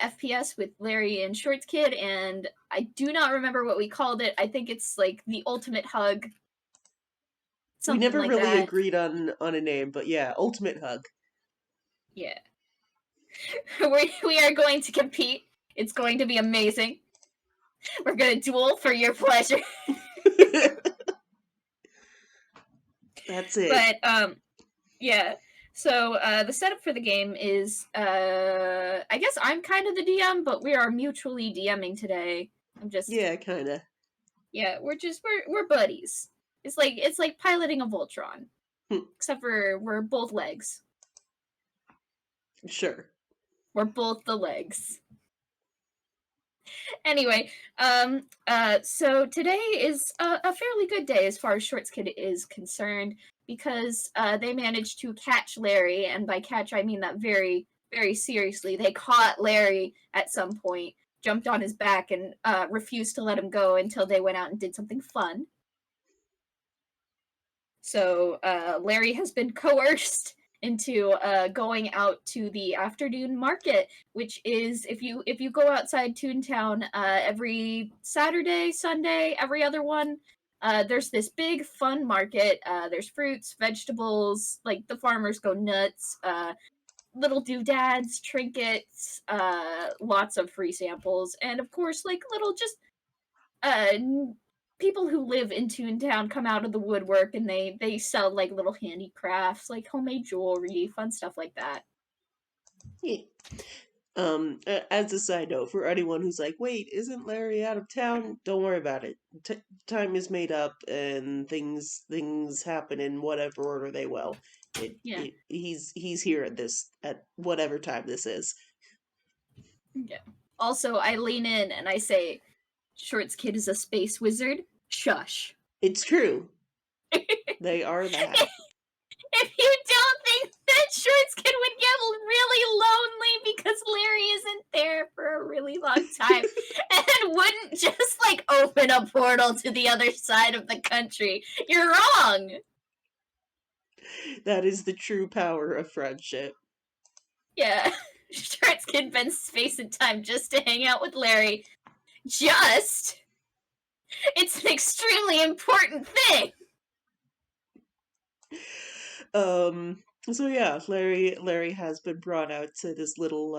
FPS with Larry and Shorts Kid, and I do not remember what we called it. I think it's like the ultimate hug, We something never like really that. agreed on a name, but yeah, ultimate hug. Yeah. We are going to compete. It's going to be amazing. We're going to duel for your pleasure. That's it. But yeah. So the setup for the game is I guess I'm kind of the DM, but we are mutually DMing today. I'm just Yeah, kinda. yeah, we're buddies. It's like piloting a Voltron, Hmm, except for we're both legs. sure. We're both the legs. Anyway, so today is a fairly good day as far as Shorts Kid is concerned because they managed to catch Larry, and by catch I mean that very, very seriously. They caught Larry at some point, jumped on his back, and refused to let him go until they went out and did something fun. So Larry has been coerced into going out to the afternoon market, which is if you go outside Toontown every Saturday, Sunday, every other one. There's this big fun market. There's fruits, vegetables, like the farmers go nuts. Little doodads, trinkets, lots of free samples, and of course, like little just uh people who live in Toontown come out of the woodwork and they sell like little handicrafts, like homemade jewelry, fun stuff like that. Yeah. As a side note, for anyone who's like, "Wait, isn't Larry out of town?" Don't worry about it. Time is made up, and things happen in whatever order they will. Yeah. He's here at whatever time this is. Yeah. Also, I lean in and I say, Shorts Kid is a space wizard. Shush. It's true. if They are that. you don't think that Shorts Kid would get really lonely because Larry isn't there for a really long time and wouldn't just like open a portal to the other side of the country, you're wrong. That is the true power of friendship. Yeah. Shorts Kid bends space and time just to hang out with Larry. Just? It's an extremely important thing. So yeah, Larry has been brought out to this little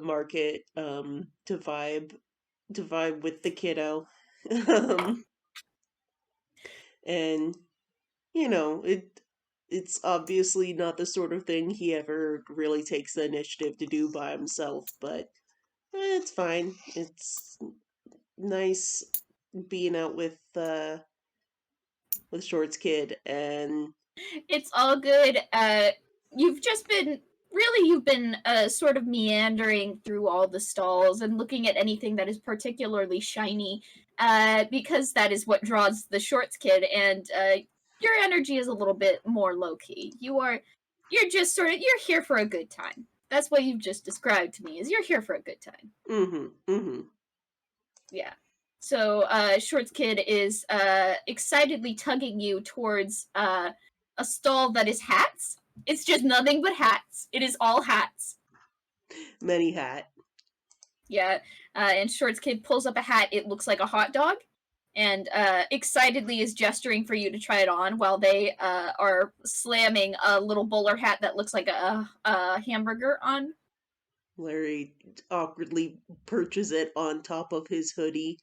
market to vibe with the kiddo. um and you know, it's obviously not the sort of thing he ever really takes the initiative to do by himself, but it's fine. It's nice being out with Shorts Kid and It's all good. You've just been you've been sort of meandering through all the stalls and looking at anything that is particularly shiny, because that is what draws the Shorts Kid, and your energy is a little bit more low key. You're just you're here for a good time. That's what you've just described to me. Is you're here for a good time. mm-hmm, mm-hmm. Yeah. So Shorts Kid is excitedly tugging you towards a stall that is hats. It's just nothing but hats. It is all hats. Many hat. Yeah. And Shorts Kid pulls up a hat. It looks like a hot dog. And excitedly is gesturing for you to try it on while they are slamming a little bowler hat that looks like a hamburger on. Larry awkwardly perches it on top of his hoodie.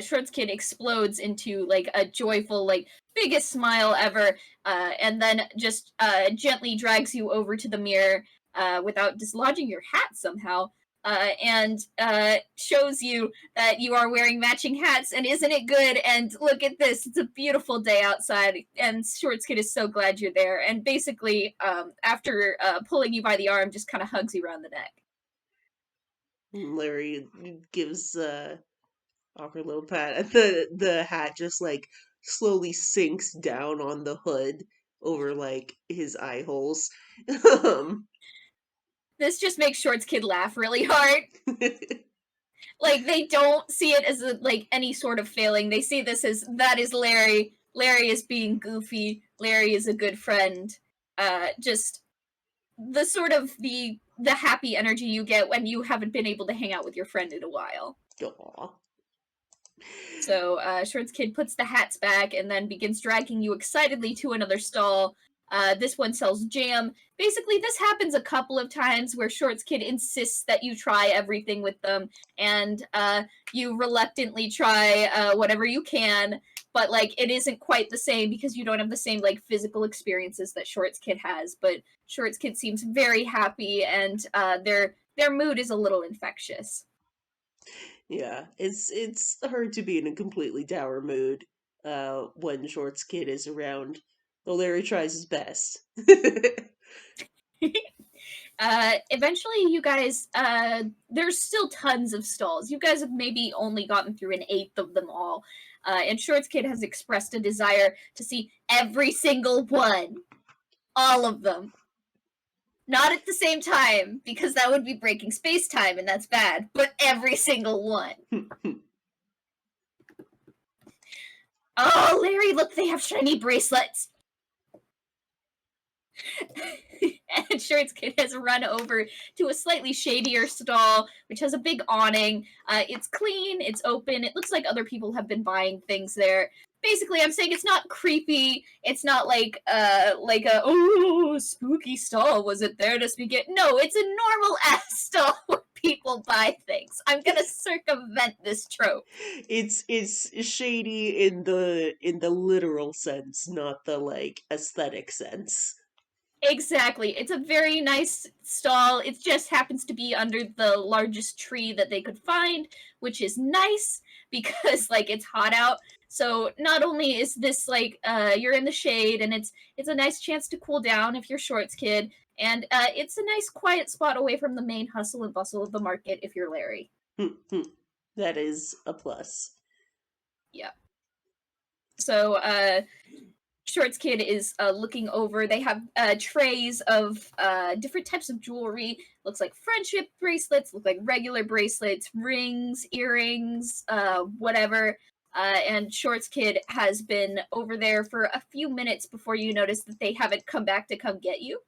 Shorts Kid explodes into like a joyful, like biggest smile ever, and then just gently drags you over to the mirror without dislodging your hat somehow, and shows you that you are wearing matching hats. And isn't it good? And look at this; it's a beautiful day outside, and Shorts Kid is so glad you're there. And basically, after pulling you by the arm, just kind of hugs you around the neck. Larry gives awkward little pat, and the hat just like slowly sinks down on the hood over like his eye holes. um, This just makes Shorts Kid laugh really hard. Like they don't see it as like any sort of failing. They see this as that is Larry. Larry is being goofy. Larry is a good friend. Just the sort of the happy energy you get when you haven't been able to hang out with your friend in a while. Aw. So Shorts Kid puts the hats back and then begins dragging you excitedly to another stall. This one sells jam. Basically, this happens a couple of times where Shorts Kid insists that you try everything with them, and you reluctantly try whatever you can, but like it isn't quite the same because you don't have the same like physical experiences that Shorts Kid has. But Shorts Kid seems very happy, and their mood is a little infectious. Yeah, it's hard to be in a completely dour mood when Shorts Kid is around. Though Larry tries his best. Eventually, you guys, there's still tons of stalls. You guys have maybe only gotten through an eighth of them all. And Shorts Kid has expressed a desire to see every single one. All of them. Not at the same time, because that would be breaking space time, and that's bad, but every single one. Oh, Larry, look, they have shiny bracelets. And Shorts Kid has run over to a slightly shadier stall, which has a big awning. It's clean, it's open. It looks like other people have been buying things there. Basically, I'm saying it's not creepy. It's not like a oh spooky stall. Was it there to speak it? No, it's a normal ass stall where people buy things. I'm gonna circumvent this trope. It's shady in the literal sense, not the like aesthetic sense. Exactly. It's a very nice stall. It just happens to be under the largest tree that they could find, which is nice because like it's hot out. So not only is this like you're in the shade and it's a nice chance to cool down if you're Shorts Kid, and it's a nice quiet spot away from the main hustle and bustle of the market if you're Larry. That is a plus. Yeah. So Shorts Kid is looking over. They have trays of different types of jewelry. Looks like friendship bracelets, look like regular bracelets, rings, earrings, whatever. And Shorts Kid has been over there for a few minutes before you notice that they haven't come back to come get you.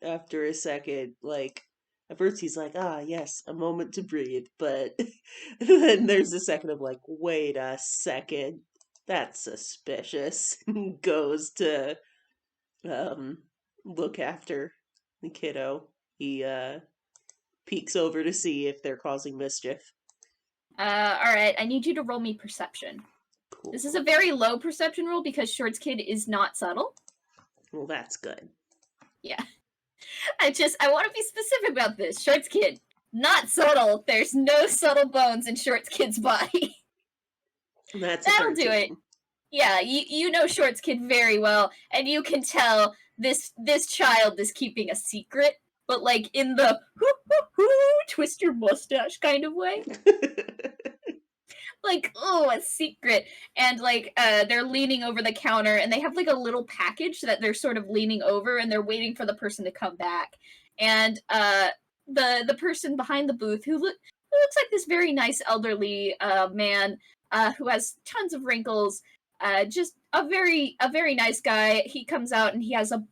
After a second, like at first he's like, ah, yes, a moment to breathe, but then there's a second of like, wait a second, that's suspicious. Goes to um look after the kiddo. He peeks over to see if they're causing mischief. All right, I need you to roll me perception. Cool. This is a very low perception roll because Shorts Kid is not subtle. Well, that's good. Yeah. I want to be specific about this. Shorts Kid, not subtle. There's no subtle bones in Shorts Kid's body. That's That'll do it. Yeah, you know Shorts Kid very well, and you can tell this child is keeping a secret, but like in the twist your mustache kind of way. Like, oh, a secret. And like they're leaning over the counter and they have like a little package that they're sort of leaning over and they're waiting for the person to come back. And the person behind the booth who looks like this very nice elderly man who has tons of wrinkles, just a very nice guy. He comes out and he has a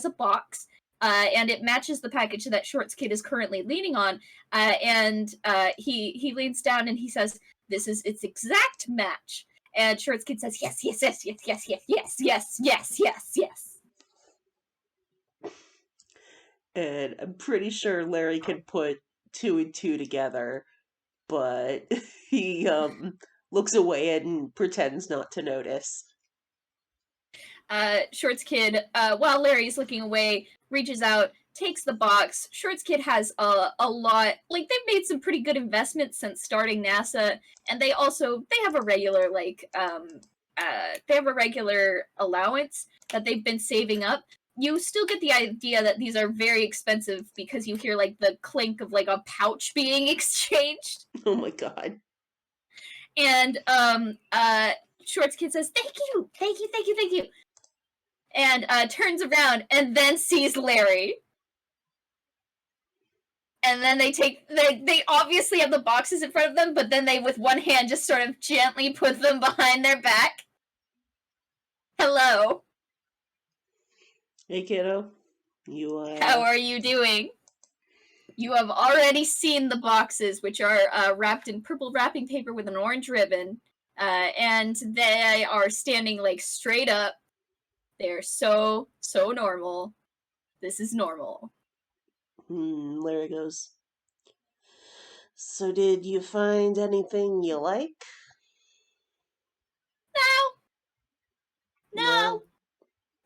box. And it matches the package that Shorts Kid is currently leaning on. And he leans down and he says, "This is its exact match." And Shorts Kid says, "Yes, yes, yes, yes, yes, yes, yes, yes, yes, yes, yes." And I'm pretty sure Larry can put two and two together, but he looks away and pretends not to notice. Shorts Kid, while Larry's looking away, reaches out, takes the box. Shorts Kid has a lot, like they've made some pretty good investments since starting NASA, and they have a regular they have a regular allowance that they've been saving up. You still get the idea that these are very expensive because you hear like the clink of like a pouch being exchanged. Oh my god. And Shorts Kid says, "Thank you, thank you, thank you, thank you," and turns around and then sees Larry. And then they obviously have the boxes in front of them, but then they with one hand just sort of gently put them behind their back. Hello. Hey, kiddo. You, How are you doing? You have already seen the boxes, which are wrapped in purple wrapping paper with an orange ribbon, and they are standing like straight up. They're so normal. This is normal. There it goes. So, did you find anything you like? No, no. No?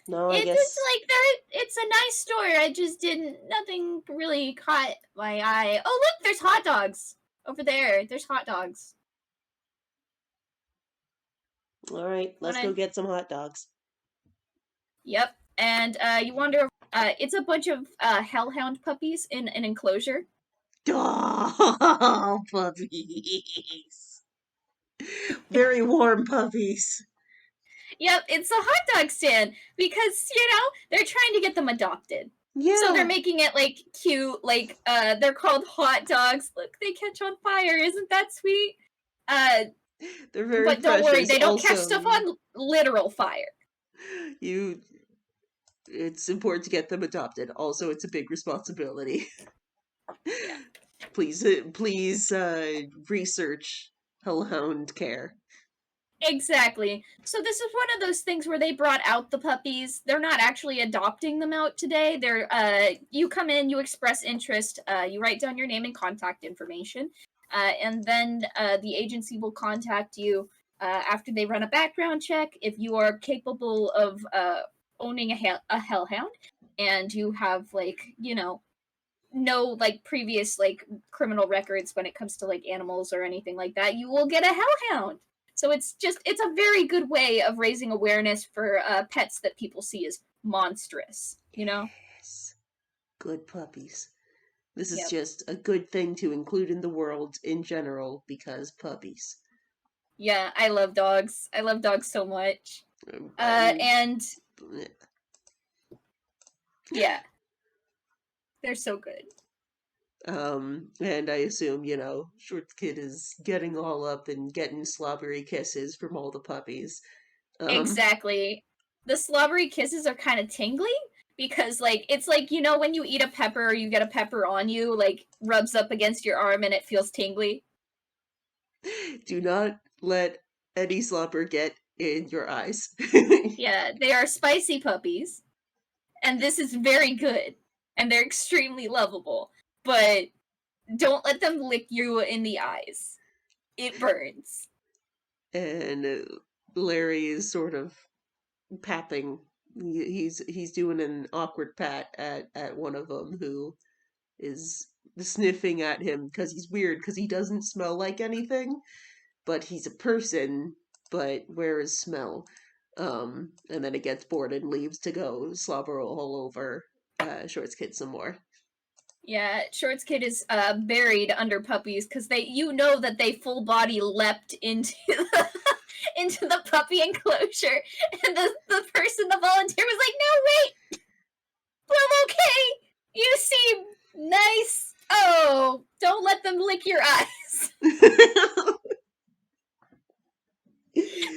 No, I It's guess. like there. It's a nice store. I just didn't. Nothing really caught my eye. Oh look, there's hot dogs over there. There's hot dogs. Alright, let's go Wanna? get some hot dogs. Yep. And you wonder. It's a bunch of hellhound puppies in an enclosure. Oh, puppies. Very warm puppies. Yep, it's a hot dog stand because they're trying to get them adopted. So they're Yeah, making it like cute, like they're called hot dogs. Look, they catch on fire. Isn't that sweet? Uh, they're very but don't worry, precious. they don't catch Also, stuff on literal fire. you it's important to get them adopted. Also, it's a big responsibility. Yeah. Please research hellhound care. Exactly. So this is one of those things where they brought out the puppies. They're not actually adopting them out today. They're you come in, you express interest, you write down your name and contact information, and then the agency will contact you after they run a background check if you are capable of owning a hellhound and you have no like previous like criminal records when it comes to like animals or anything like that. You will get a hellhound. So it's a very good way of raising awareness for pets that people see as monstrous, you know? Yes. Good puppies. This is Yep. just a good thing to include in the world in general because puppies. Yeah, I love dogs. I love dogs so much. And And yeah, they're so good. and I assume, Short Kid is getting all up and getting slobbery kisses from all the puppies. Um, Exactly. The slobbery kisses are kind of tingly because like it's like when you eat a pepper or you get a pepper on you, like rubs up against your arm and it feels tingly. do not let any slobber get in your eyes. Yeah, they are spicy puppies, and this is very good, and they're extremely lovable. But don't let them lick you in the eyes. It burns. And Larry is sort of papping. He's doing an awkward pat at one of them who is sniffing at him because he's weird because he doesn't smell like anything, but he's a person. But where is smell? And then it gets bored and leaves to go slobber all over Short's kid some more. Yeah, Shorts Kid is buried under puppies because that they full body leapt into into the puppy enclosure, and the person, the volunteer, was like, "No, wait, I'm okay. You seem nice. Oh, don't let them lick your eyes."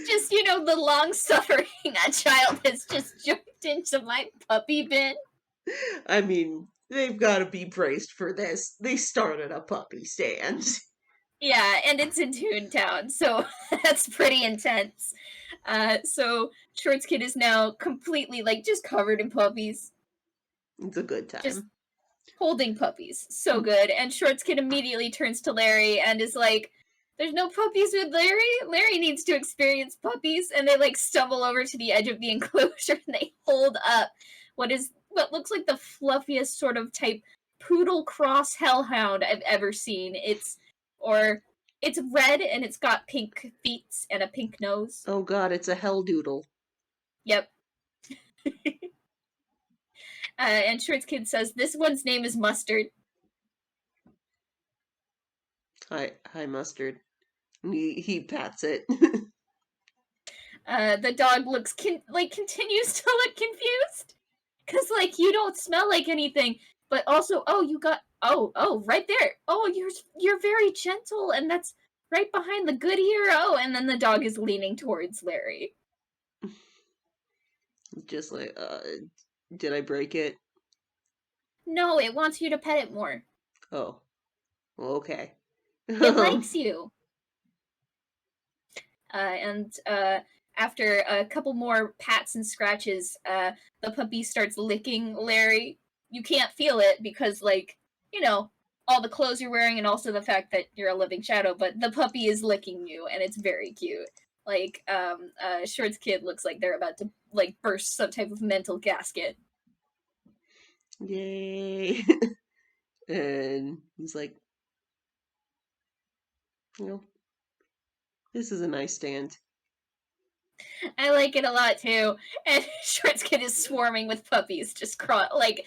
Just the long suffering a child has just jumped into my puppy bin. I mean, they've got to be praised for this. They started a puppy stand. Yeah, and it's in Toontown, so that's pretty intense. So Shorts Kid is now completely like just covered in puppies, It's a good just time. holding puppies. So good. And Shorts Kid immediately turns to Larry and is like, "There's no puppies with Larry. Larry needs to experience puppies." And they like stumble over to the edge of the enclosure and they hold up what looks like the fluffiest sort of type poodle cross hellhound I've ever seen. It's red and it's got pink feet and a pink nose. Oh god, it's a hell doodle. Yep. And Shorts Kid says this one's name is Mustard. Hi, mustard. He pats it. The dog continues to look confused because like you don't smell like anything, but also you got right there. Oh, you're very gentle, and that's right behind the good ear. Oh, and then the dog is leaning towards Larry. Just like Did I break it? No, it wants you to pet it more. Oh, okay. It likes you. And after a couple more pats and scratches, the puppy starts licking Larry. You can't feel it because, like, you know, all the clothes you're wearing and also the fact that you're a living shadow, but the puppy is licking you, and it's very cute. Like, Short's kid looks like they're about to, like, burst some type of mental gasket. Yay. And he's like, you know, this is a nice stand. I like it a lot, too. And Short's kid is swarming with puppies, just like,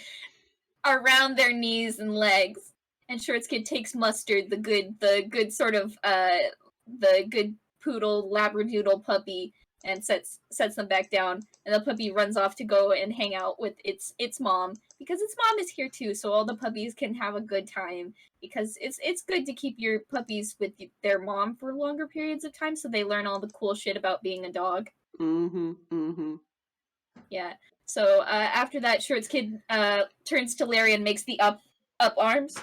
around their knees and legs. And Shorts Kid takes Mustard, the good sort of the good poodle labradoodle puppy, and sets them back down. And the puppy runs off to go and hang out with its mom because its mom is here too, so all the puppies can have a good time. Because it's good to keep your puppies with their mom for longer periods of time, so they learn all the cool shit about being a dog. Mm-hmm. Mm-hmm. Yeah. So after that, Shorts Kid turns to Larry and makes the up arms.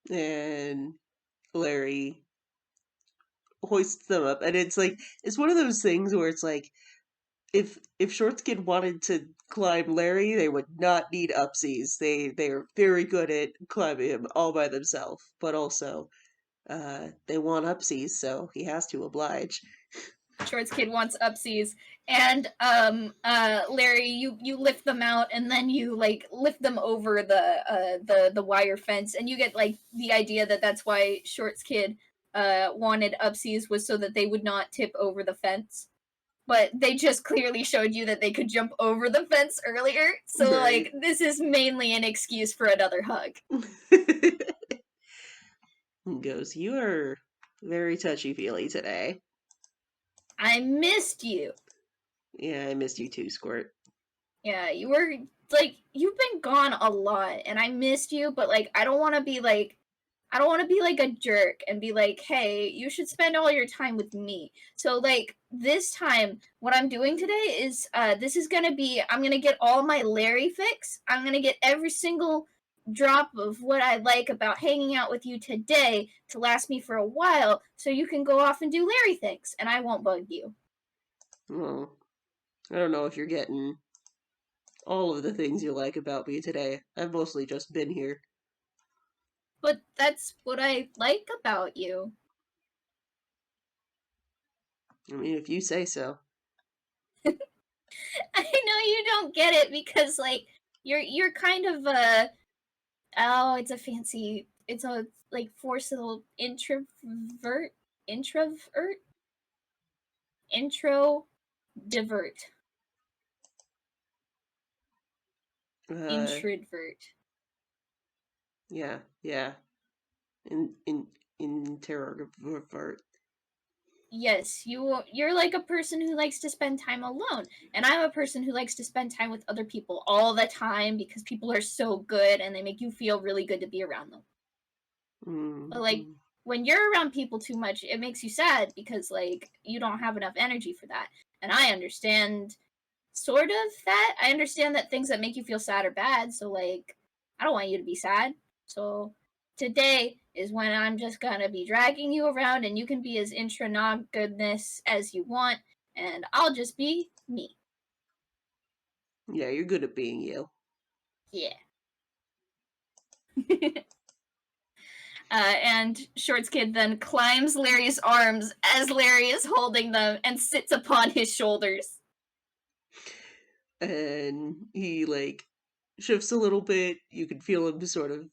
And Larry hoists them up, and it's one of those things where it's like if Shortskin wanted to climb Larry, they would not need upsies. They are very good at climbing him all by themselves, but also they want upsies, so he has to oblige. Shorts Kid wants upsies, and Larry, you lift them out, and then you like lift them over the wire fence, and you get like the idea that that's why Shorts Kid wanted upsies was so that they would not tip over the fence. But they just clearly showed you that they could jump over the fence earlier. So, Right. like, this is mainly an excuse for another hug. He goes, "You are very touchy-feely today." I missed you. Yeah, I missed you too, Squirt. Yeah, you were, like, you've been gone a lot, and I missed you, but, like, I don't want to be, like, I don't want to be like a jerk and be like, hey, you should spend all your time with me. So, like, this time, what I'm doing today is this is going to be, I'm going to get all my Larry fix. I'm going to get every single drop of what I like about hanging out with you today to last me for a while so you can go off and do Larry things and I won't bug you. Well, I don't know if you're getting all of the things you like about me today. I've mostly just been here. But that's what I like about you. I mean, if you say so. I know you don't get it because, like, you're kind of oh, it's a fancy. It's a like forcible introvert, intro, divert, Uh, introvert. yeah, yeah. In introvert. Yes, you're like a person who likes to spend time alone, and I'm a person who likes to spend time with other people all the time because people are so good and they make you feel really good to be around them. But like Mm-hmm. when you're around people too much, it makes you sad because like you don't have enough energy for that. And I understand sort of that. I understand that things that make you feel sad are bad. So like, I don't want you to be sad. So today is when I'm just gonna be dragging you around, and you can be as intra nog goodness as you want, and I'll just be me. Yeah, you're good at being you. Yeah. And Shorts Kid then climbs Larry's arms as Larry is holding them and sits upon his shoulders. And he like shifts a little bit. You can feel him sort of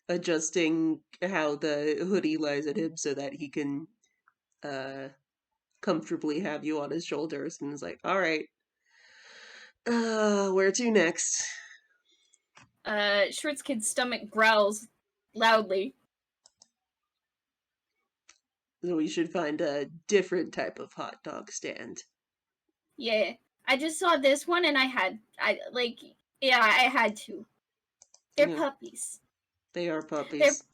adjusting how the hoodie lies at him so that he can uh comfortably have you on his shoulders, and is like, all right, where to next? Shorts Kid's stomach growls loudly. So we should find a different type of hot dog stand. Yeah. I just saw this one and I like, yeah, I had to. They're Yeah, puppies. they are They're puppies.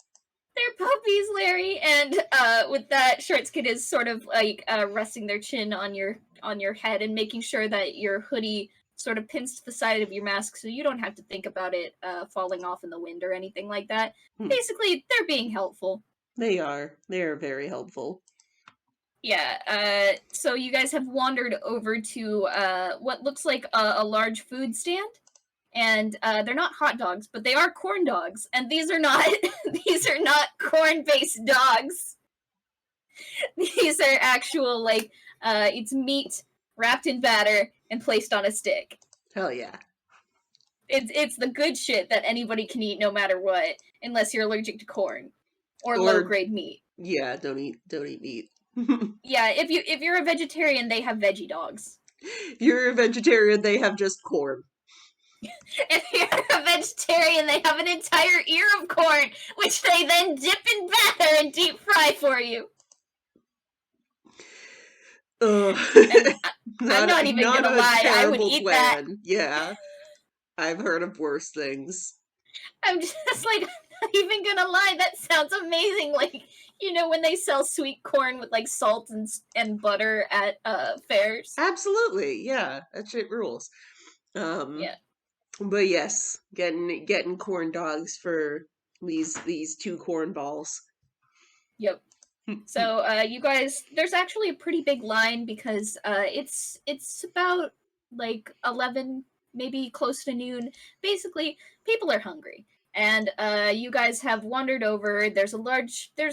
they're puppies, Larry. And with that, Shorts Kid is sort of like resting their chin on your head and making sure that your hoodie sort of pins to the side of your mask so you don't have to think about it falling off in the wind or anything like that. Hmm. Basically, they're being helpful. They are. They are very helpful. Yeah, so you guys have wandered over to what looks like a large food stand. And they're not hot dogs, but they are corn dogs. And these are not these are not corn-based dogs. These are actual like it's meat wrapped in batter and placed on a stick. Hell yeah. It's the good shit that anybody can eat no matter what, unless you're allergic to corn or low Or grade meat. yeah, don't eat meat. Yeah, if you're a vegetarian, they have veggie dogs. You're a vegetarian, they have just corn. If you're a vegetarian, they have an entire ear of corn, which they then dip in batter and deep fry for you. Ugh. And I'm not even not gonna a lie, I would terrible eat that. plan. Yeah. I've heard of worse things. I'm just like, I'm not even gonna lie, that sounds amazing. Like, you know, when they sell sweet corn with like salt and butter at fairs. Absolutely, yeah. That shit rules. Yeah. But yes, getting corn dogs for these two corn balls. Yep. So you guys, there's actually a pretty big line because it's about like 11, maybe close to noon. Basically, people are hungry. And you guys have wandered over. There's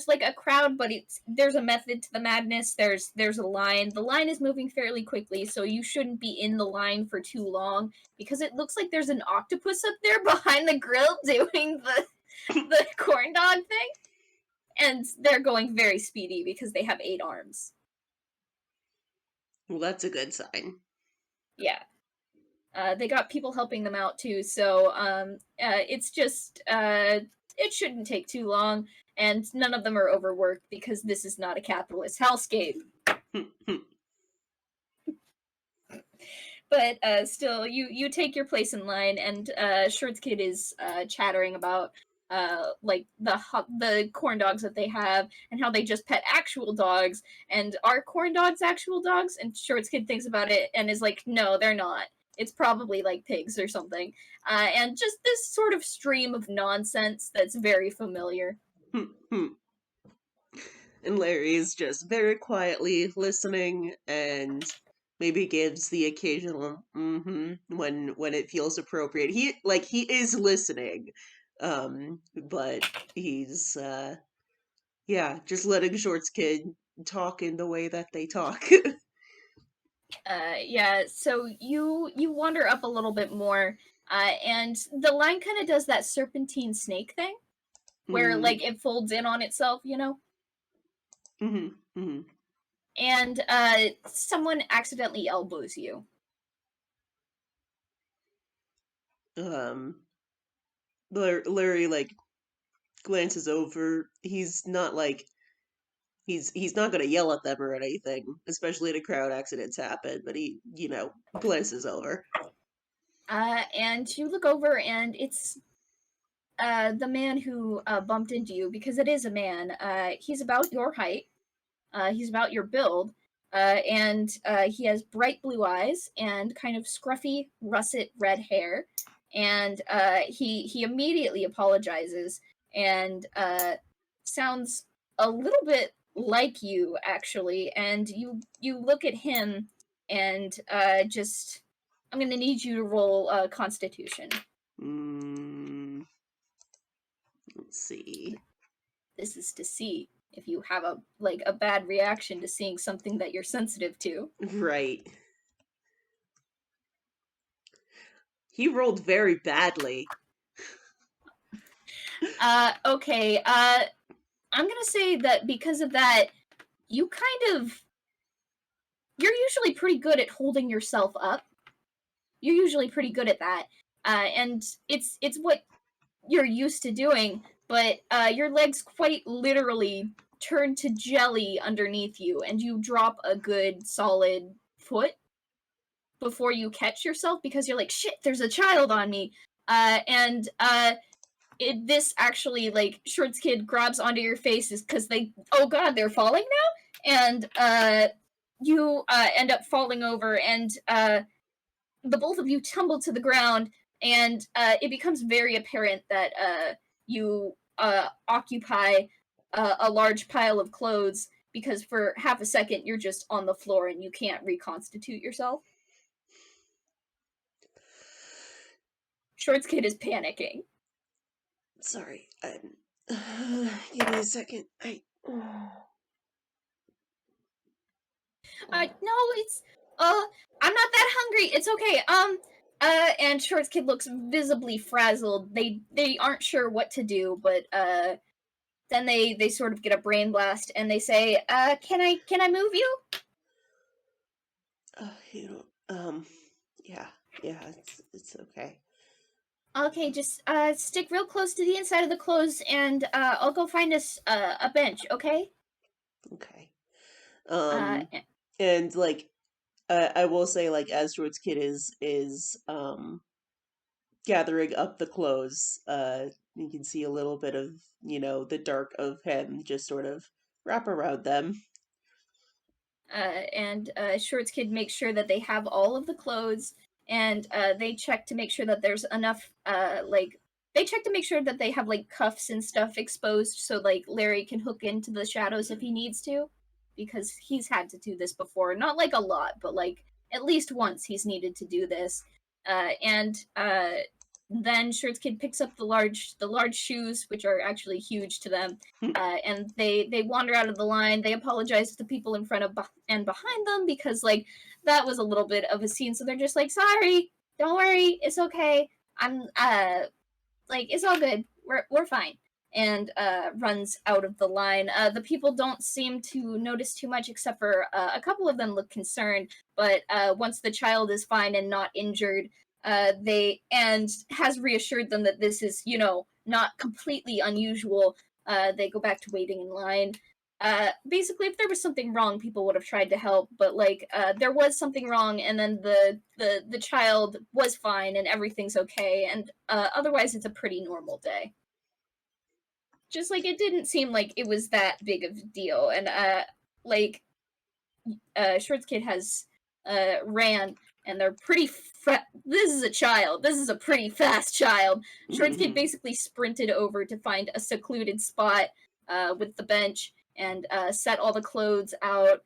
like a crowd, but there's a method to the madness. There's a line. The line is moving fairly quickly, so you shouldn't be in the line for too long because it looks like there's an octopus up there behind the grill doing the corn dog thing. And they're going very speedy because they have 8 arms. Well, that's a good sign. Yeah. They got people helping them out too, so it's just it shouldn't take too long, and none of them are overworked because this is not a capitalist hellscape. But still, you take your place in line, and Shorts Kid is chattering about like the corn dogs that they have and how they just pet actual dogs, and are corn dogs actual dogs? And Shorts Kid thinks about it and is like, no, they're not. It's probably like pigs or something. And just this sort of stream of nonsense that's very familiar. And Larry is just very quietly listening and maybe gives the occasional when it feels appropriate. He is listening. But he's yeah, just letting Shorts Kid talk in the way that they talk. Yeah, so you wander up a little bit more, and the line kind of does that serpentine snake thing where Mm. like it folds in on itself, you know. And someone accidentally elbows you. Um, Larry like glances over. He's not like he's not gonna yell at them or anything, especially in a crowd accidents happen. But he, glances over. And you look over, and it's the man who bumped into you, because it is a man. He's about your height. He's about your build. And he has bright blue eyes and kind of scruffy, russet red hair. And he immediately apologizes and sounds a little bit like you, actually. And you look at him and just, I'm gonna need you to roll Constitution. Let's see. This is to see if you have a bad reaction to seeing something that you're sensitive to. Right. He rolled very badly. Okay. I'm gonna say that because of that, you're usually pretty good at holding yourself up. You're usually pretty good at that. And it's what you're used to doing, but your legs quite literally turn to jelly underneath you, and you drop a good solid foot before you catch yourself because you're like, shit, there's a child on me. And this actually, like, Shorts Kid grabs onto your faces because oh god, they're falling now? And you end up falling over, and the both of you tumble to the ground, and it becomes very apparent that you occupy a large pile of clothes because for half a second you're just on the floor and you can't reconstitute yourself. Shorts Kid is panicking. Sorry, I'm. Give me a second. No, it's I'm not that hungry. It's okay. And Shorts Kid looks visibly frazzled. They aren't sure what to do, but then they sort of get a brain blast and they say, can I move you? You don't. Yeah, yeah, it's okay. Okay, just stick real close to the inside of the clothes, and I'll go find us a bench. Okay. Okay. Uh, Um, and like, I will say, like, as George's kid is gathering up the clothes, you can see a little bit of the dark of him just sort of wrap around them. and Shorts Kid makes sure that they have all of the clothes, and they check to make sure that there's enough. They check to make sure that they have like cuffs and stuff exposed, so like Larry can hook into the shadows if he needs to, because he's had to do this before. Not like a lot, but like at least once he's needed to do this. And Then Shorts Kid picks up the large shoes, which are actually huge to them, and they wander out of the line. They apologize to the people in front of and behind them because like that was a little bit of a scene. So they're just like, sorry, don't worry, it's okay. I'm like it's all good. We're fine. And runs out of the line. The people don't seem to notice too much, except for a couple of them look concerned. But once the child is fine and not injured, they and has reassured them that this is not completely unusual. They go back to waiting in line. Basically, if there was something wrong, people would have tried to help. But like, there was something wrong, and then the child was fine, and everything's okay. And otherwise, it's a pretty normal day. Just like it didn't seem like it was that big of a deal. And like Shorts Kid has ran, and they're pretty. This is a child. This is a pretty fast child. Shorts Kid basically sprinted over to find a secluded spot with the bench and set all the clothes out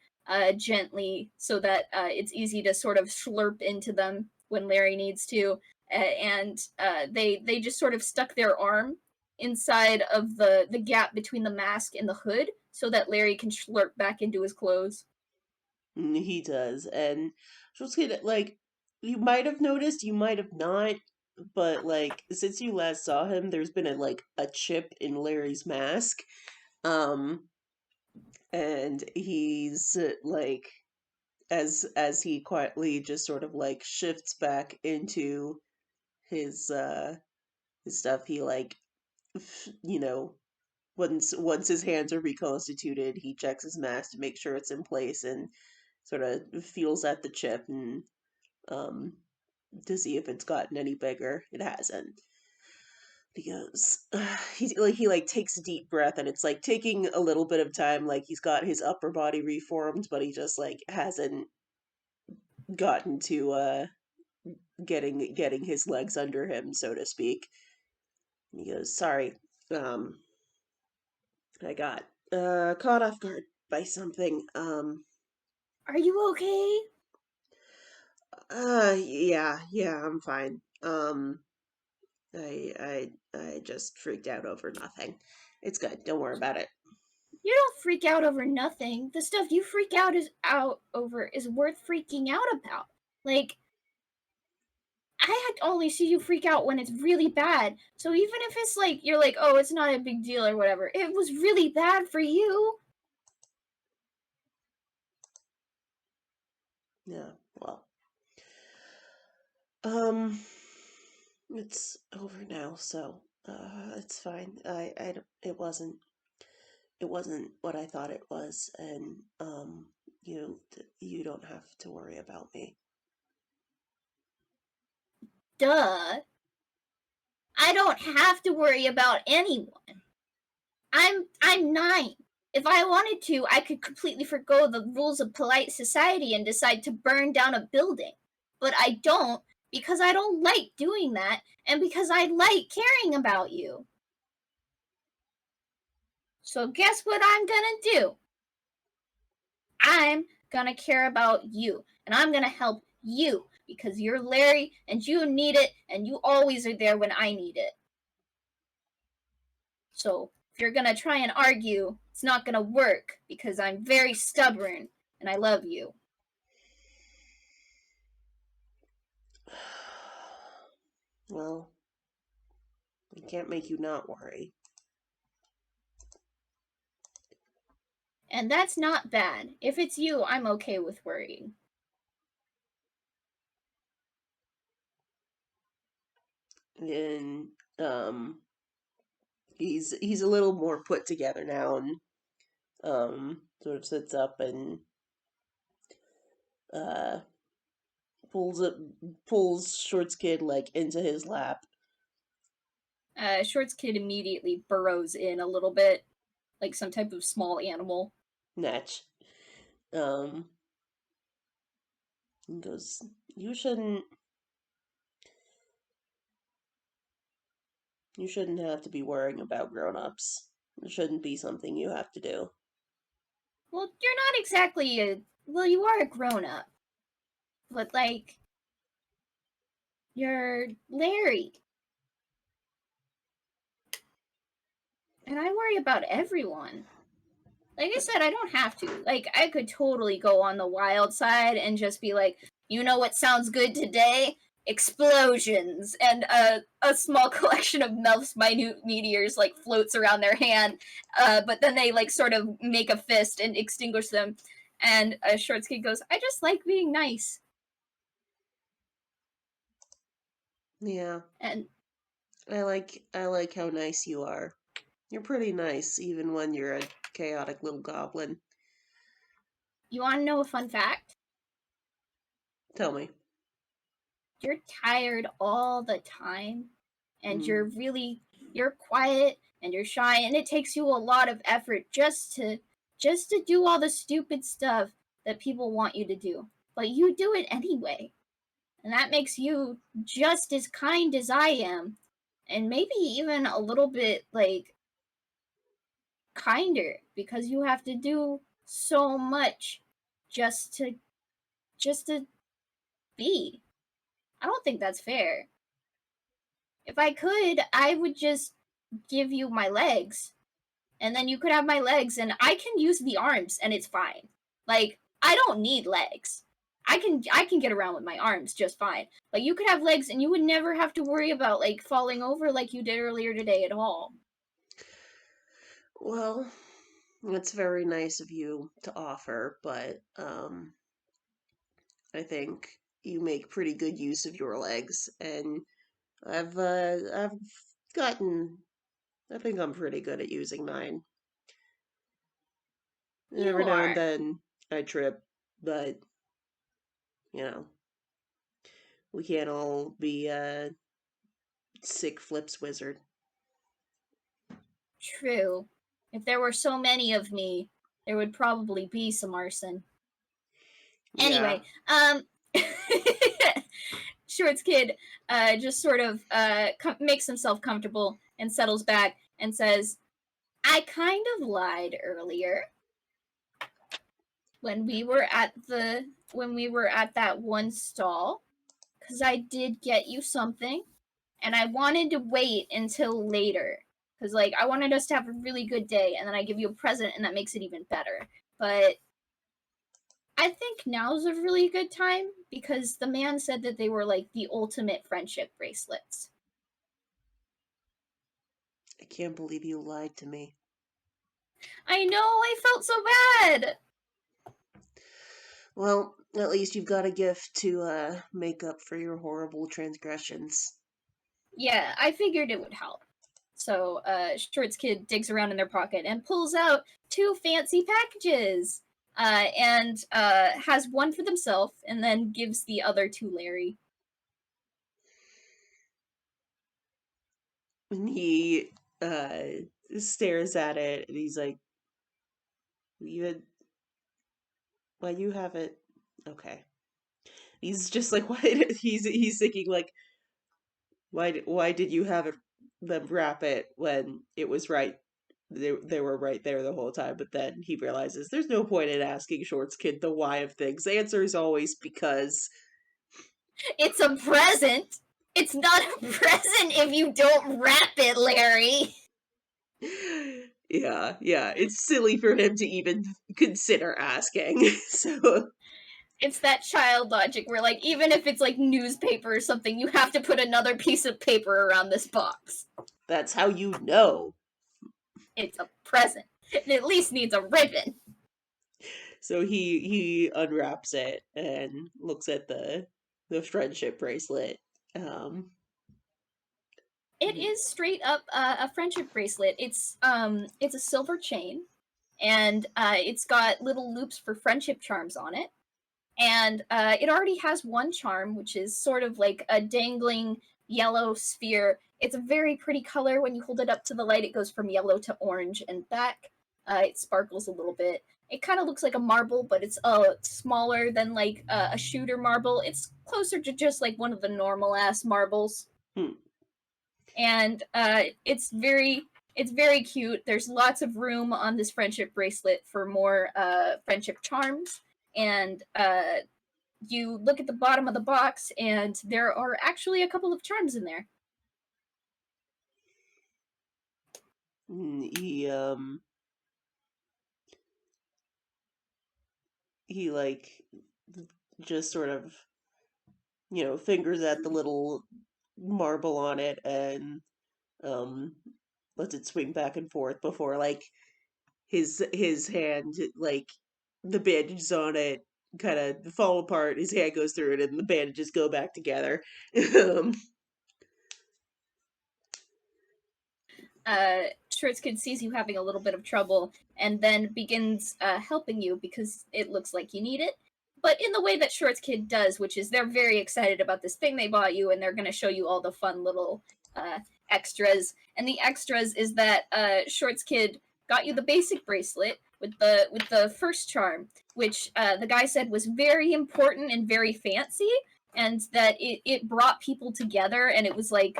gently so that it's easy to sort of slurp into them when Larry needs to. They just sort of stuck their arm inside of the gap between the mask and the hood so that Larry can slurp back into his clothes. He does, and George's kid, like, you might have noticed, you might have not, but like since you last saw him, there's been a chip in Larry's mask. Um, and he's like as he quietly just sort of like shifts back into his his stuff, he like you know once his hands are reconstituted, he checks his mask to make sure it's in place and sort of feels at the chip and um to see if it's gotten any bigger. It hasn't. He goes, he takes a deep breath, and it's like taking a little bit of time. Like he's got his upper body reformed, but he just like hasn't gotten to getting his legs under him, so to speak. And he goes, "Sorry, um, I got caught off guard by something. Are you okay? Yeah, I'm fine. I just freaked out over nothing. It's good. Don't worry about it." You don't freak out over nothing. The stuff you freak out over is worth freaking out about. Like, I had only see you freak out when it's really bad. So even if it's like you're like, oh, it's not a big deal or whatever, it was really bad for you. Yeah. Well, um, it's over now, so it's fine. It wasn't what I thought it was, and you don't have to worry about me. Duh. I don't have to worry about anyone. I'm 9. If I wanted to, I could completely forgo the rules of polite society and decide to burn down a building. But I don't because I don't like doing that, and because I like caring about you. So guess what I'm gonna do? I'm gonna care about you, and I'm gonna help you because you're Larry and you need it, and you always are there when I need it. So if you're gonna try and argue, it's not gonna work because I'm very stubborn and I love you. Well, I can't make you not worry. And that's not bad. If it's you, I'm okay with worrying. And he's a little more put together now, and sort of sits up and uh pulls Short's kid like into his lap. Short's kid immediately burrows in a little bit, like some type of small animal. Natch. Um, and goes, you shouldn't have to be worrying about grown-ups. It shouldn't be something you have to do. Well, you're not exactly a. Well, you are a grown up. But, like, you're Larry. And I worry about everyone. Like I said, I don't have to. Like, I could totally go on the wild side and just be like, you know what sounds good today? Explosions. And a small collection of Melf's minute meteors, like, floats around their hand. But then they, like, sort of make a fist and extinguish them. And Shortskid goes, I just like being nice. Yeah, And I like how nice you are. You're pretty nice, even when you're a chaotic little goblin. you want to know a fun fact? Tell me. You're tired all the time. And Mm. you're quiet and you're shy, and it takes you a lot of effort just to do all the stupid stuff that people want you to do, but you do it anyway, and that makes you just as kind as I am, and maybe even a little bit, like, kinder, because you have to do so much just to just to be. I don't think that's fair. If I could, I would just give you my legs, and then you could have my legs, and I can use the arms and it's fine. Like, I don't need legs. I can get around with my arms just fine. Like, you could have legs and you would never have to worry about, like, falling over like you did earlier today at all. Well, it's very nice of you to offer, but I think you make pretty good use of your legs, and I've gotten I think I'm pretty good at using mine. You Every now and are. then I trip, but you know, we can't all be sick flips wizard. True. If there were so many of me, there would probably be some arson. Yeah. Anyway, Shorts kid just sort of makes himself comfortable and settles back and says, I kind of lied earlier when we were at that one stall, because I did get you something, and I wanted to wait until later because, like, I wanted us to have a really good day, and then I give you a present and that makes it even better. But I think now's a really good time because the man said that they were, like, the ultimate friendship bracelets. I can't believe you lied to me. I know, I felt so bad. Well, at least you've got a gift to make up for your horrible transgressions. Yeah, I figured it would help. So Short's kid digs around in their pocket and pulls out two fancy packages, and has one for themselves, and then gives the other to Larry. And he uh, stares at it, and he's like, "You had, well, you have it, okay." he's just like, why? He's thinking like, why did you have them wrap it when it was right? They were right there the whole time. But then he realizes there's no point in asking Short's kid the why of things. The answer is always because. It's a present. It's not a present if you don't wrap it, Larry. Yeah, it's silly for him to even consider asking. So It's that child logic where, like, even if it's like newspaper or something, you have to put another piece of paper around this box. that's how you know. It's a present. It at least needs a ribbon. So he unwraps it and looks at the friendship bracelet. Um, It is straight up a friendship bracelet. It's a silver chain, and it's got little loops for friendship charms on it. And it already has one charm, which is sort of like a dangling yellow sphere. It's a very pretty color. When you hold it up to the light, it goes from yellow to orange and back. It sparkles a little bit. It kind of looks like a marble, but it's smaller than like a shooter marble. It's closer to just like one of the normal ass marbles. hmm. And it's very cute. There's lots of room on this friendship bracelet for more friendship charms. And you look at the bottom of the box, and there are actually a couple of charms in there. He he like just sort of fingers at the little marble on it and um lets it swing back and forth before like his hand like the bandages on it kind of fall apart. His hand goes through it and the bandages go back together. um, Shorts Kid sees you having a little bit of trouble and then begins helping you because it looks like you need it. But in the way that Shorts Kid does, which is they're very excited about this thing they bought you and they're going to show you all the fun little extras. And the extras is that Shorts Kid got you the basic bracelet with the first charm, which the guy said was very important and very fancy, and that it brought people together, and it was like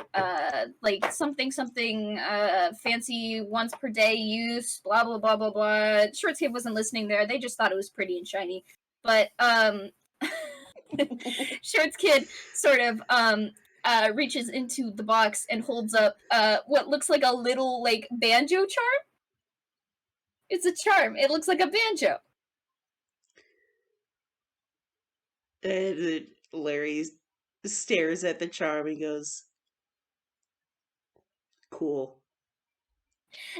something fancy once per day use, blah blah blah blah blah. Shorts Kid wasn't listening there. They just thought it was pretty and shiny. But Shorts Kid sort of reaches into the box and holds up what looks like a little like banjo charm. It's a charm. It looks like a banjo. and Larry stares at the charm and goes, cool.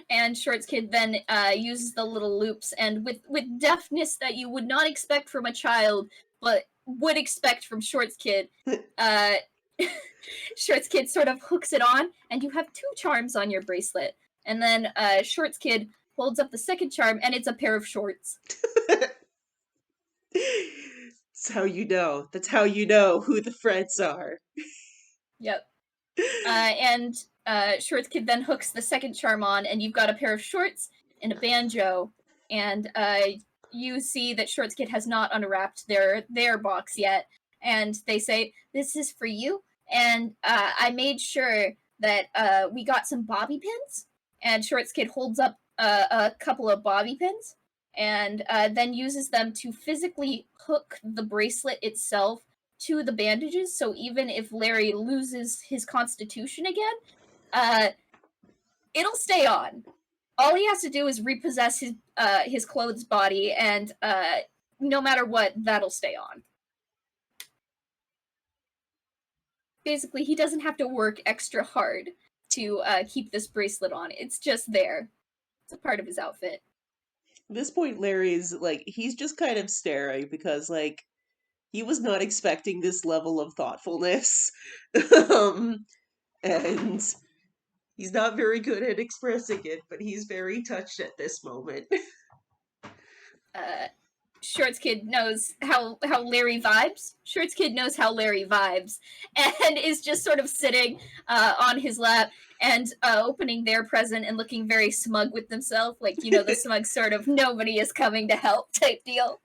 And Shorts Kid then uses the little loops, and with deftness that you would not expect from a child, but would expect from Shorts Kid, Shorts Kid sort of hooks it on, and you have two charms on your bracelet. And then Shorts Kid holds up the second charm, and it's a pair of shorts. That's how you know. That's how you know who the friends are. Yep. And Shorts Kid then hooks the second charm on, and you've got a pair of shorts and a banjo. And you see that Shorts Kid has not unwrapped their box yet. And they say, "This is for you." And I made sure that we got some bobby pins. And Shorts Kid holds up a couple of bobby pins, and then uses them to physically hook the bracelet itself to the bandages, so even if Larry loses his constitution again, it'll stay on. All he has to do is repossess his clothes body, and no matter what, that'll stay on. Basically, he doesn't have to work extra hard to keep this bracelet on. It's just there. It's a part of his outfit. At this point, Larry's like, he's just kind of staring because, like, he was not expecting this level of thoughtfulness. And he's not very good at expressing it, but he's very touched at this moment. Shorts Kid knows how Larry vibes. Shorts Kid knows how Larry vibes, and is just sort of sitting on his lap and opening their present and looking very smug with themselves, like, you know, the smug sort of nobody is coming to help type deal.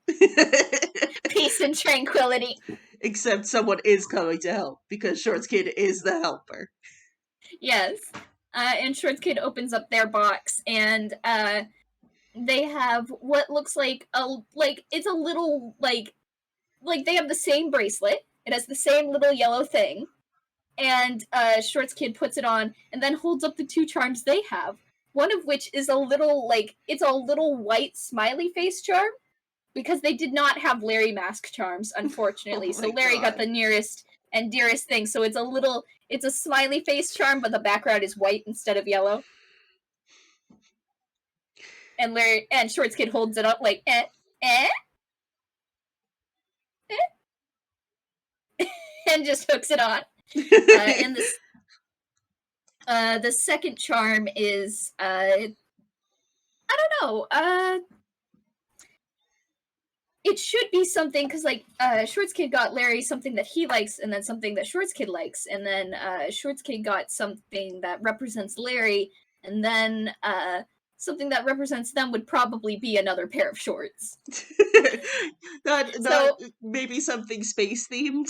Peace and tranquility. Except someone is coming to help because Shorts Kid is the helper. Yes. And Shorts Kid opens up their box, and they have what looks like it's a little like they have the same bracelet. It has the same little yellow thing, and Shorts Kid puts it on and then holds up the two charms they have. One of which is a little it's a little white smiley face charm, because they did not have Larry mask charms, unfortunately. Oh So my Larry got god. the nearest and dearest thing. So it's a smiley face charm, but the background is white instead of yellow. And Larry and Shorts Kid holds it up like eh, and just hooks it on. And the second charm is I don't know. It should be something because Shorts Kid got Larry something that he likes, and then something that Shorts Kid likes, and then Shorts Kid got something that represents Larry, and then something that represents them would probably be another pair of shorts. not So maybe something space themed.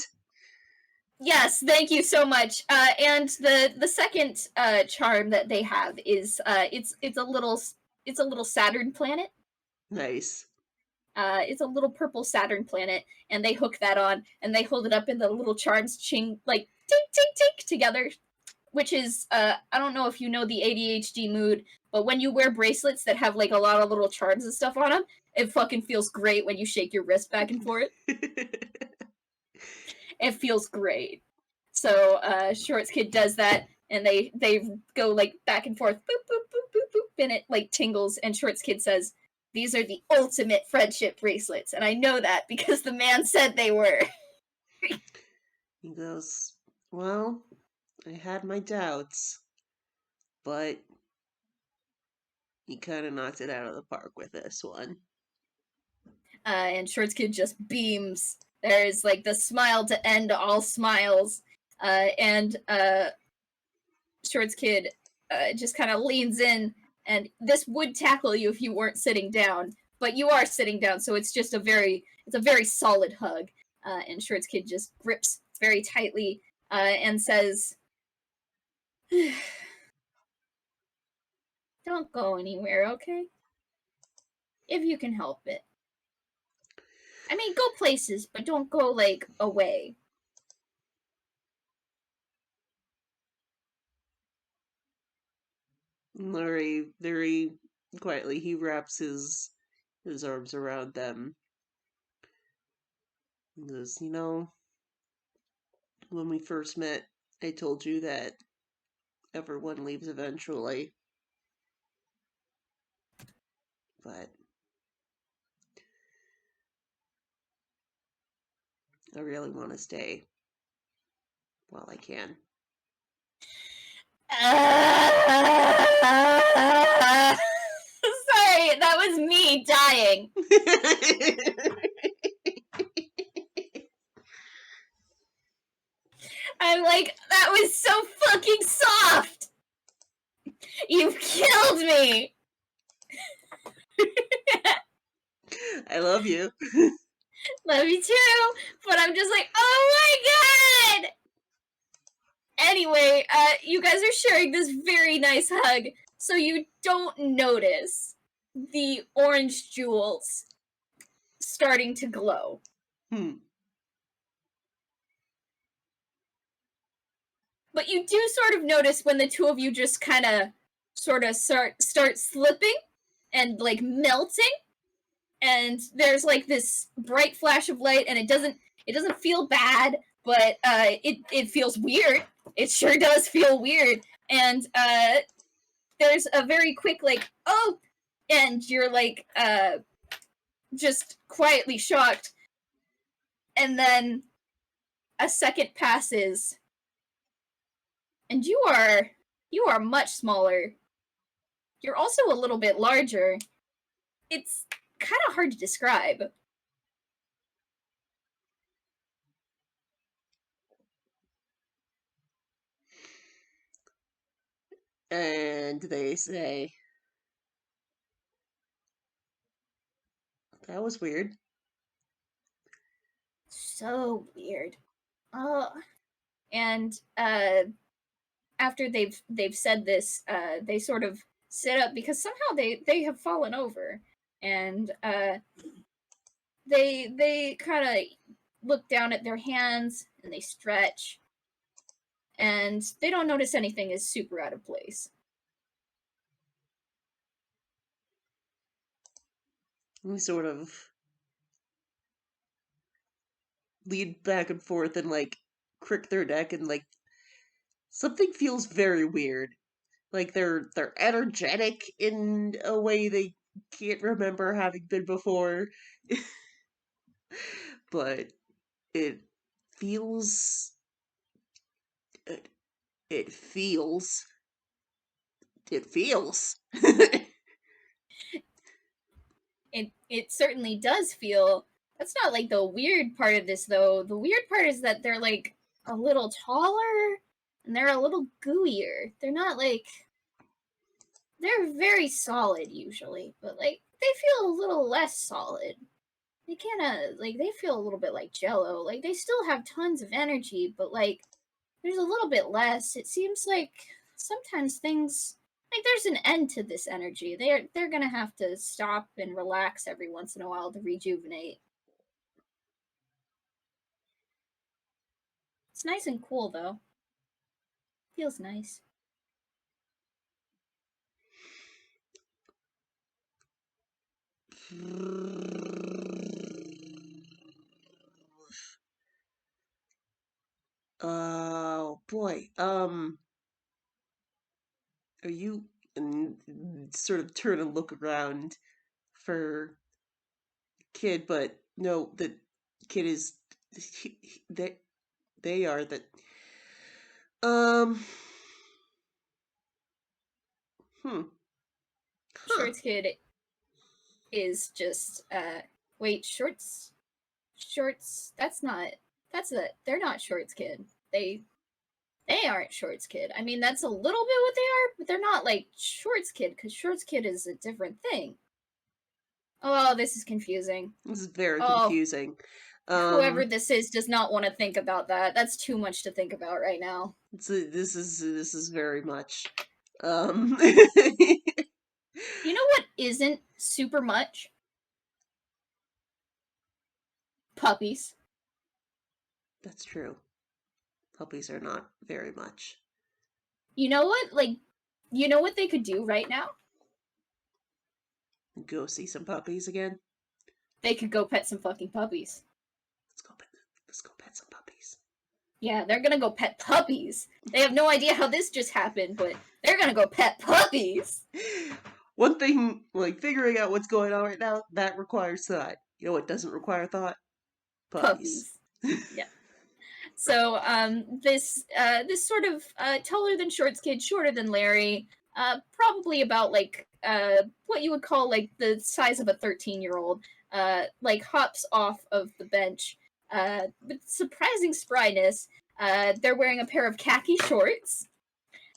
yes, thank you so much. And the second charm that they have is it's a little Saturn planet. Nice. It's a little purple Saturn planet, and they hook that on, and they hold it up, and the little charms ching like tink tink tink together, which is I don't know if you know the ADHD mood, but when you wear bracelets that have like a lot of little charms and stuff on them, it fucking feels great when you shake your wrist back and forth. It feels great. So Shorts Kid does that, and they go like back and forth, boop boop boop boop boop, and it like tingles. And Shorts Kid says, "These are the ultimate friendship bracelets," and I know that because the man said they were. He goes, well, I had my doubts, but he kind of knocked it out of the park with this one. And Shorts Kid just beams. There's like the smile to end all smiles, and Shorts Kid just kind of leans in, and this would tackle you if you weren't sitting down, but you are sitting down, so it's just a very solid hug. And Shorts Kid just grips very tightly and says, "Don't go anywhere, okay? If you can help it. I mean, go places, but don't go like away." Larry very quietly he wraps his arms around them. He goes, when we first met, I told you that everyone leaves eventually. But I really want to stay while I can. Sorry, that was me dying. I'm like, that was so fucking soft. You killed me. I love you. Love you too, but I'm just like, oh my god. Anyway, you guys are sharing this very nice hug, so you don't notice the orange jewels starting to glow. But you do sort of notice when the two of you just kind of sort of start slipping and like melting, and there's like this bright flash of light, and it doesn't feel bad, but it feels weird. It sure does feel weird. And there's a very quick like, oh, and you're like just quietly shocked, and then a second passes, and you are much smaller. You're also a little bit larger. It's kind of hard to describe. And they say, that was weird. so weird. Oh, and after they've said this, they sort of sit up because somehow they have fallen over, and they kind of look down at their hands and they stretch, and they don't notice anything is super out of place. We sort of lean back and forth and like crick their neck, and like something feels very weird. Like they're energetic in a way they can't remember having been before. But it feels it, it feels it feels. It certainly does feel. That's not like the weird part of this though. The weird part is that they're like a little taller and they're a little gooier. They're not like they're very solid usually, but like they feel a little less solid. They kind of like they feel a little bit like jello. Like they still have tons of energy, but like there's a little bit less. It seems like sometimes things like there's an end to this energy. They're gonna have to stop and relax every once in a while to rejuvenate. It's nice and cool though. Feels nice. Oh boy. Are you and sort of turn and look around for kid, but no, the kid is they they are the um hmm huh. Shorts Kid is just wait, shorts that's not that's a they're not Shorts Kid. They aren't Shorts Kid. I mean that's a little bit what they are, but they're not like Shorts Kid because Shorts Kid is a different thing. Oh, this is confusing. This is very Oh, confusing. whoever Um this is does not want to think about that. That's too much to think about right now. this is very much um You know what isn't super much? Puppies. that's true. Puppies are not very much. You know what? Like, you know what they could do right now? Go see some puppies again. They could go pet some fucking puppies. Let's go pet let's go pet some puppies. Yeah, they're gonna go pet puppies. They have no idea how this just happened, but they're gonna go pet puppies. One thing, like figuring out what's going on right now, that requires thought. You know what doesn't require thought? Puppies. Puppies. Yeah. So this sort of taller than Shorts kid, shorter than Larry, probably about like what you would call like the size of a 13-year-old, like hops off of the bench with surprising spryness. They're wearing a pair of khaki shorts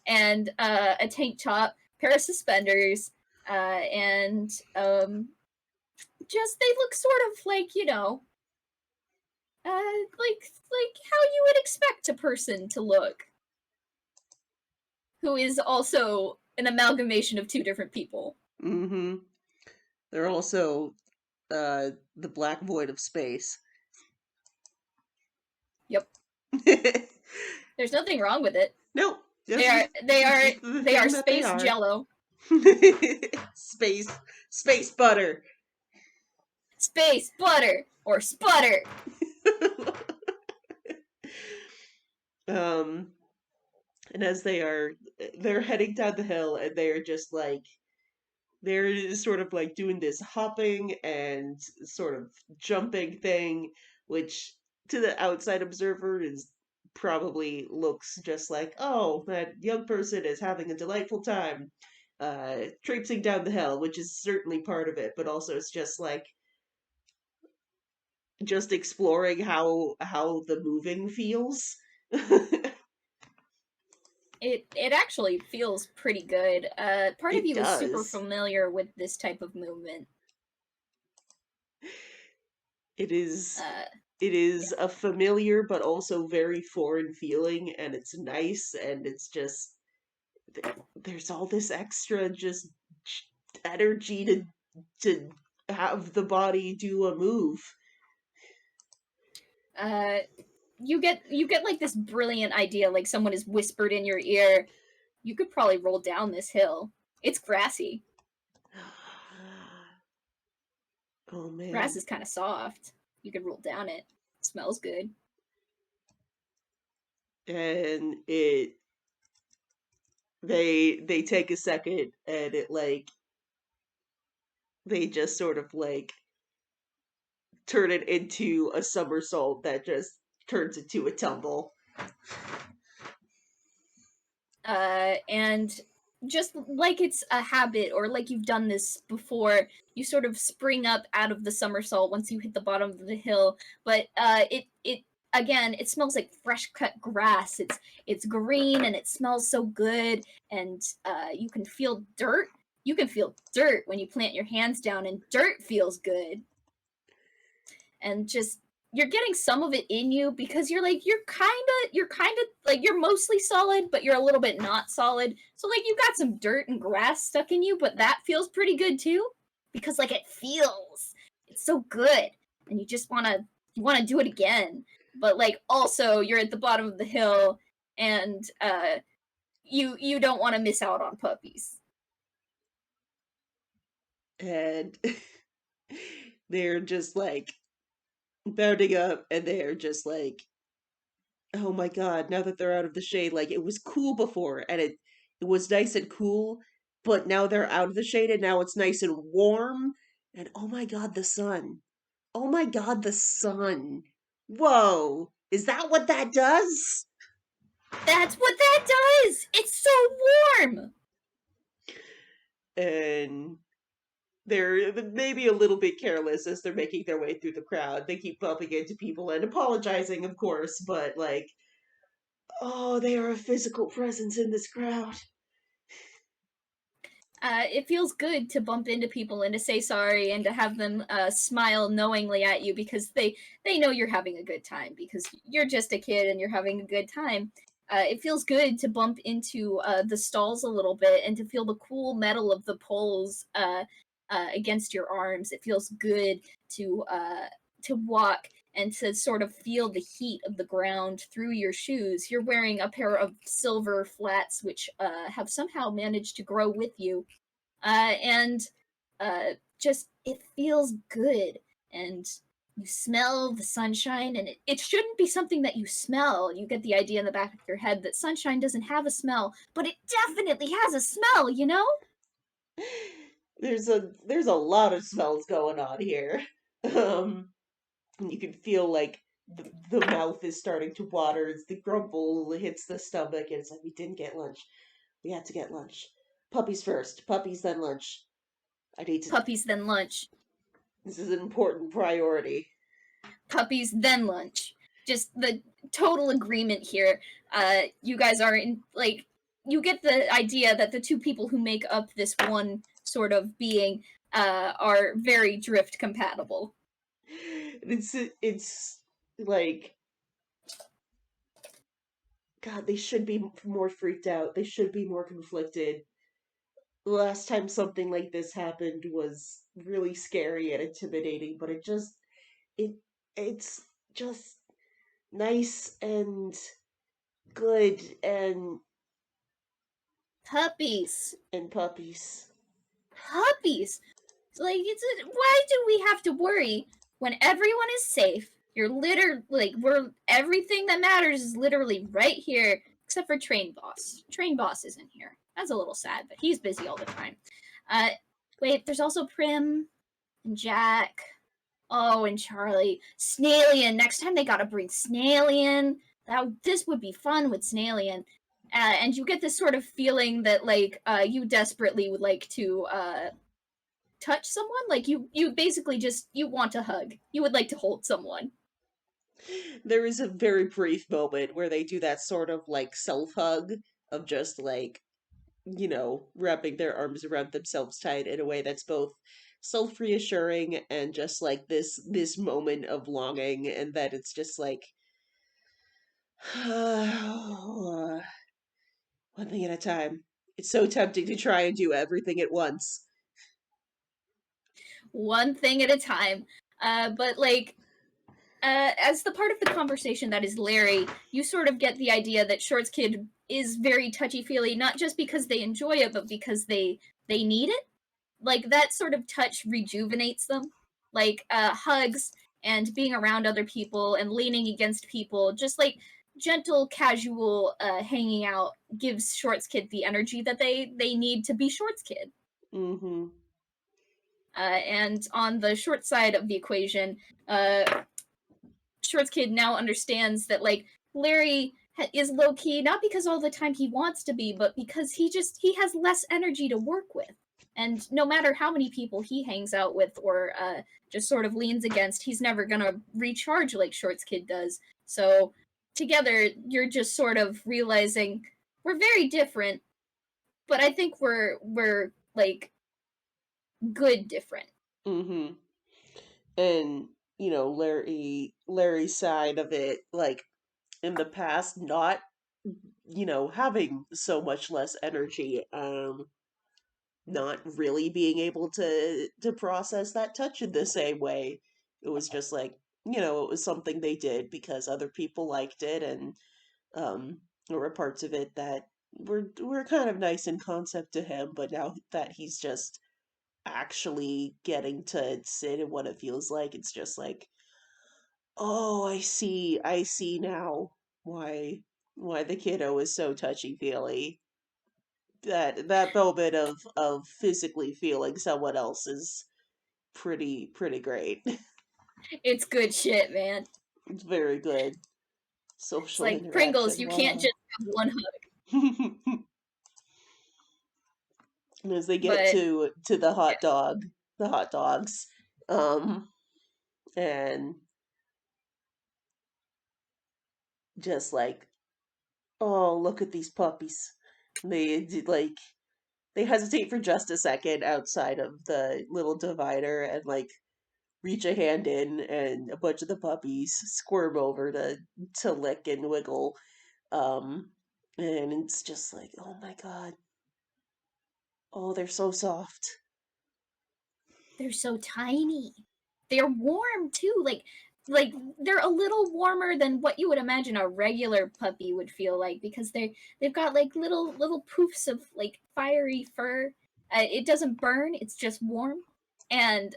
and a tank top, pair of suspenders, and just they look sort of like like how you would expect a person to look who is also an amalgamation of two different people. Mm-hmm. They're also the black void of space. Yep. There's nothing wrong with it. No, They just are they are just the they are thing that they space are. jello. space space butter. Space butter or sputter. um and as they're heading down the hill, and they're just like they're sort of like doing this hopping and sort of jumping thing, which to the outside observer is probably looks just like, oh, that young person is having a delightful time traipsing down the hill, which is certainly part of it, but also it's just like just exploring how the moving feels. It actually feels pretty good. Part of It you is super does. familiar with this type of movement. It is Uh, it is a familiar but also very foreign feeling, and it's nice, and it's just there's all this extra just energy to have the body do a move. Uh, you get like this brilliant idea, like someone has whispered in your ear. You could probably roll down this hill. It's grassy. Oh Grass man. is kind of soft. You could roll down it. Smells good. And they take a second, and it like they just sort of like turn it into a somersault that just turns into a tumble. And just like it's a habit or like you've done this before, you sort of spring up out of the somersault once you hit the bottom of the hill. But it again, it smells like fresh cut grass. It's green and it smells so good, and you can feel dirt. You can feel dirt when you plant your hands down, and dirt feels good. And just you're getting some of it in you because you're kind of like you're mostly solid, but you're a little bit not solid. So like you got some dirt and grass stuck in you, but that feels pretty good too because like it's so good, and you want to do it again. But like also you're at the bottom of the hill, and you don't want to miss out on puppies. And they're just like bounding up, and they're just like, oh my god, now that they're out of the shade, like it was cool before, and it was nice and cool, but now they're out of the shade, and now it's nice and warm, and oh my god, the sun. Oh my god, the sun. Whoa. Is that what that does? That's what that does. It's so warm. And they're maybe a little bit careless as they're making their way through the crowd. They keep bumping into people and apologizing, of course, but like, oh, they are a physical presence in this crowd. It feels good to bump into people and to say sorry and to have them smile knowingly at you because they know you're having a good time because you're just a kid and you're having a good time. It feels good to bump into the stalls a little bit and to feel the cool metal of the poles against your arms. It feels good to walk and to sort of feel the heat of the ground through your shoes. You're wearing a pair of silver flats, which have somehow managed to grow with you, and just it feels good, and you smell the sunshine, and it shouldn't be something that you smell. You get the idea in the back of your head that sunshine doesn't have a smell, but it definitely has a smell, you know? There's a lot of smells going on here. Um, and you can feel like the mouth is starting to water as the grumble hits the stomach, and it's like we didn't get lunch. We had to get lunch. Puppies first. Puppies then lunch. I need to. Puppies then lunch. This is an important priority. Puppies then lunch. Just the total agreement here. You guys are in like you get the idea that the two people who make up this one sort of being are very drift compatible. It's like God. They should be more freaked out. They should be more conflicted. The last time something like this happened was really scary and intimidating, but it it's just nice and good Puppies. and puppies. Puppies. Like why do we have to worry when everyone is safe? You're we're everything that matters is literally right here, except for Train Boss. Train Boss isn't here. That's a little sad, but he's busy all the time. Uh, wait, there's also Prim and Jack. Oh, and Charlie. Snailian. Next time they gotta bring Snailian. This would be fun with Snailian. And you get this sort of feeling that like you desperately would like to touch someone. Like you basically just you want a hug. You would like to hold someone. There is a very brief moment where they do that sort of like self hug of just like, wrapping their arms around themselves tight in a way that's both self-reassuring and just like this moment of longing, and that it's just like one thing at a time. It's so tempting to try and do everything at once. One thing at a time. But like, as the part of the conversation that is Larry, you sort of get the idea that Shorts Kid is very touchy feely, not just because they enjoy it, but because they need it. Like that sort of touch rejuvenates them. Like hugs and being around other people and leaning against people, just like gentle, casual hanging out gives Shorts Kid the energy that they need to be Shorts Kid. Mm-hmm. And on the short side of the equation, uh, Shorts Kid now understands that like Larry is low key not because all the time he wants to be, but because he has less energy to work with. And no matter how many people he hangs out with or just sort of leans against, he's never gonna recharge like Shorts Kid does. So together, you're just sort of realizing we're very different, but I think we're like good different. Mm-hmm. And Larry's side of it, like in the past, not having so much less energy, not really being able to process that touch in the same way. It was just like, it was something they did because other people liked it, and there were parts of it that were kind of nice in concept to him, but now that he's just actually getting to sit in what it feels like, it's just like, oh, I see now why the kiddo is so touchy feely. That moment of physically feeling someone else is pretty great. It's good shit, man. It's very good It's social like Pringles, interaction. you can't Wow. just have one hug. And as they get But to the hot dogs, um, and just like, oh, look at these puppies. Like they hesitate for just a second outside of the little divider and like reach a hand in, and a bunch of the puppies squirm over to lick and wiggle. Um, and it's just like, oh my god, oh, they're so soft. they're so tiny. They're warm too. Like they're a little warmer than what you would imagine a regular puppy would feel like because they've got like little poofs of like fiery fur. It doesn't burn. It's just warm. And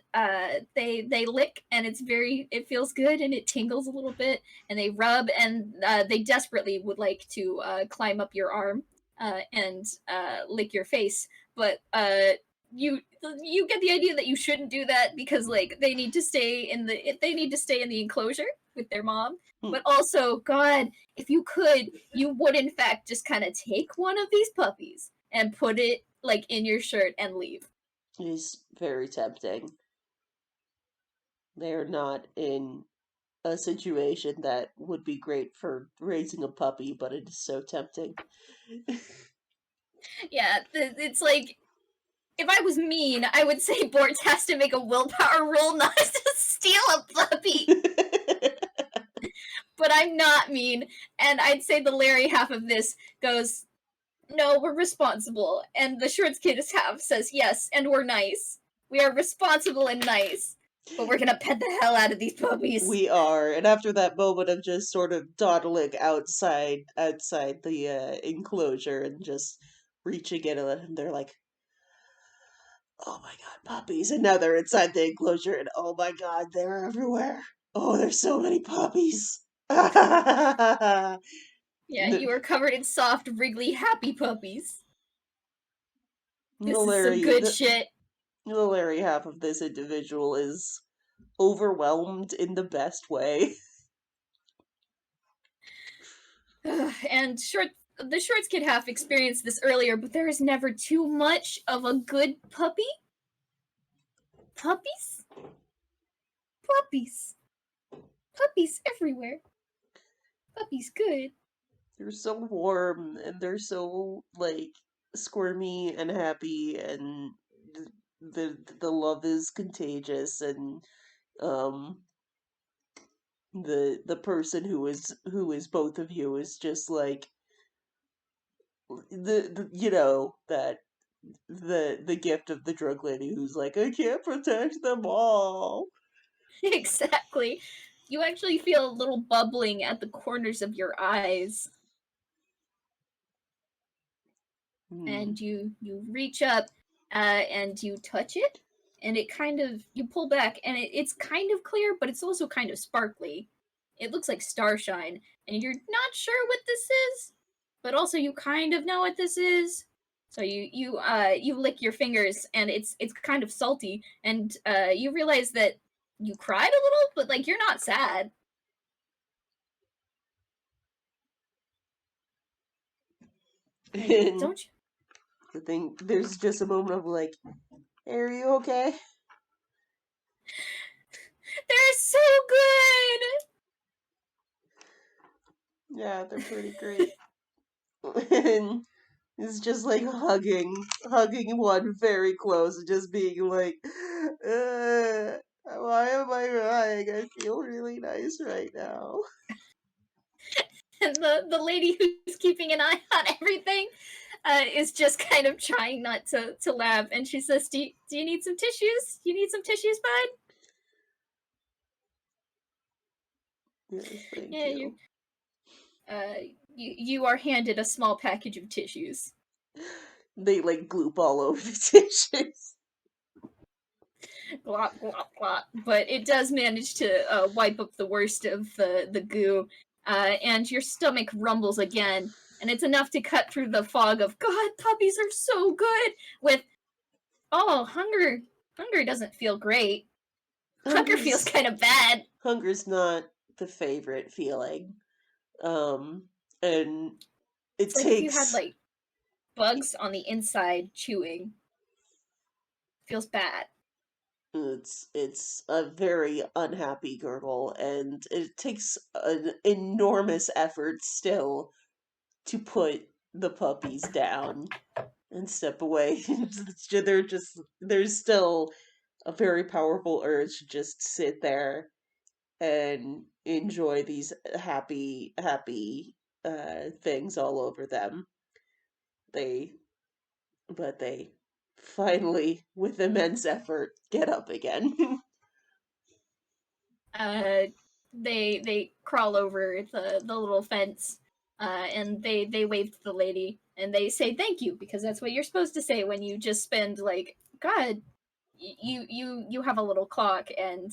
they lick and it feels good and it tingles a little bit and they rub and they desperately would like to climb up your arm and lick your face, but you you get the idea that you shouldn't do that because like they need to stay in the enclosure with their mom. Hmm. But also, God, if you could, you would in fact just kind of take one of these puppies and put it like in your shirt and leave. It is very tempting. They're not in a situation that would be great for raising a puppy, but it is so tempting. Yeah, it's like if I was mean, I would say Bortz has to make a willpower rule not to steal a puppy. But I'm not mean, and I'd say the Larry half of this goes, no, we're responsible. And the Shorts Kids half says, yes, and we're nice. We are responsible and nice. But we're gonna pet the hell out of these puppies. We are, and after that moment of just sort of dawdling outside the enclosure and just reaching in, and they're like, "Oh my god, puppies!" And now they're inside the enclosure, and oh my god, they're everywhere. Oh, there's so many puppies. the Yeah, you are covered in soft, wriggly, happy puppies. the This is some Larry good the, shit. the Larry half of this individual is overwhelmed in the best way. And the Shorts Kid half experienced this earlier, but there is never too much of a good puppy. Puppies? Puppies. Puppies everywhere. Puppies good. They're so warm and they're so like squirmy and happy, and the love is contagious, and um the person who is both of you is just like the you know that the gift of the drug lady who's like, I can't protect them all. Exactly. You actually feel a little bubbling at the corners of your eyes, Hmm. and you reach up and you touch it, and it kind of you pull back, and it's kind of clear, but it's also kind of sparkly. It looks like starshine, and you're not sure what this is, but also you kind of know what this is. So you lick your fingers, and it's kind of salty, and you realize that you cried a little, but like you're not sad. And And don't you? I think there's just a moment of like, hey, are you okay? They're so good. Yeah, they're pretty great. And it's just like hugging one very close, and just being like, uh, why am I crying? I feel really nice right now. And the lady who's keeping an eye on everything is just kind of trying not to laugh, and she says, do you need some tissues? You need some tissues, bud? Yes, thank Yeah, you you. uh you are handed a small package of tissues. They like gloop all over the dishes. Glop glop glop. But it does manage to wipe up the worst of the goo, and your stomach rumbles again, and it's enough to cut through the fog of God, puppies are so good. With oh, hunger doesn't feel great. Hunger feels Hunger's kind of bad. hunger's not the favorite feeling. Um, and it It's like if you had takes like bugs on the inside chewing. Feels bad. it's a very unhappy gurgle, and it takes an enormous effort still to put the puppies down and step away. They're just there's still a very powerful urge to just sit there and enjoy these happy things all over them. They but they finally, with immense effort, get up again. Uh, they crawl over the little fence, and they wave to the lady, and they say thank you, because that's what you're supposed to say when you just spend like God. You have a little clock, and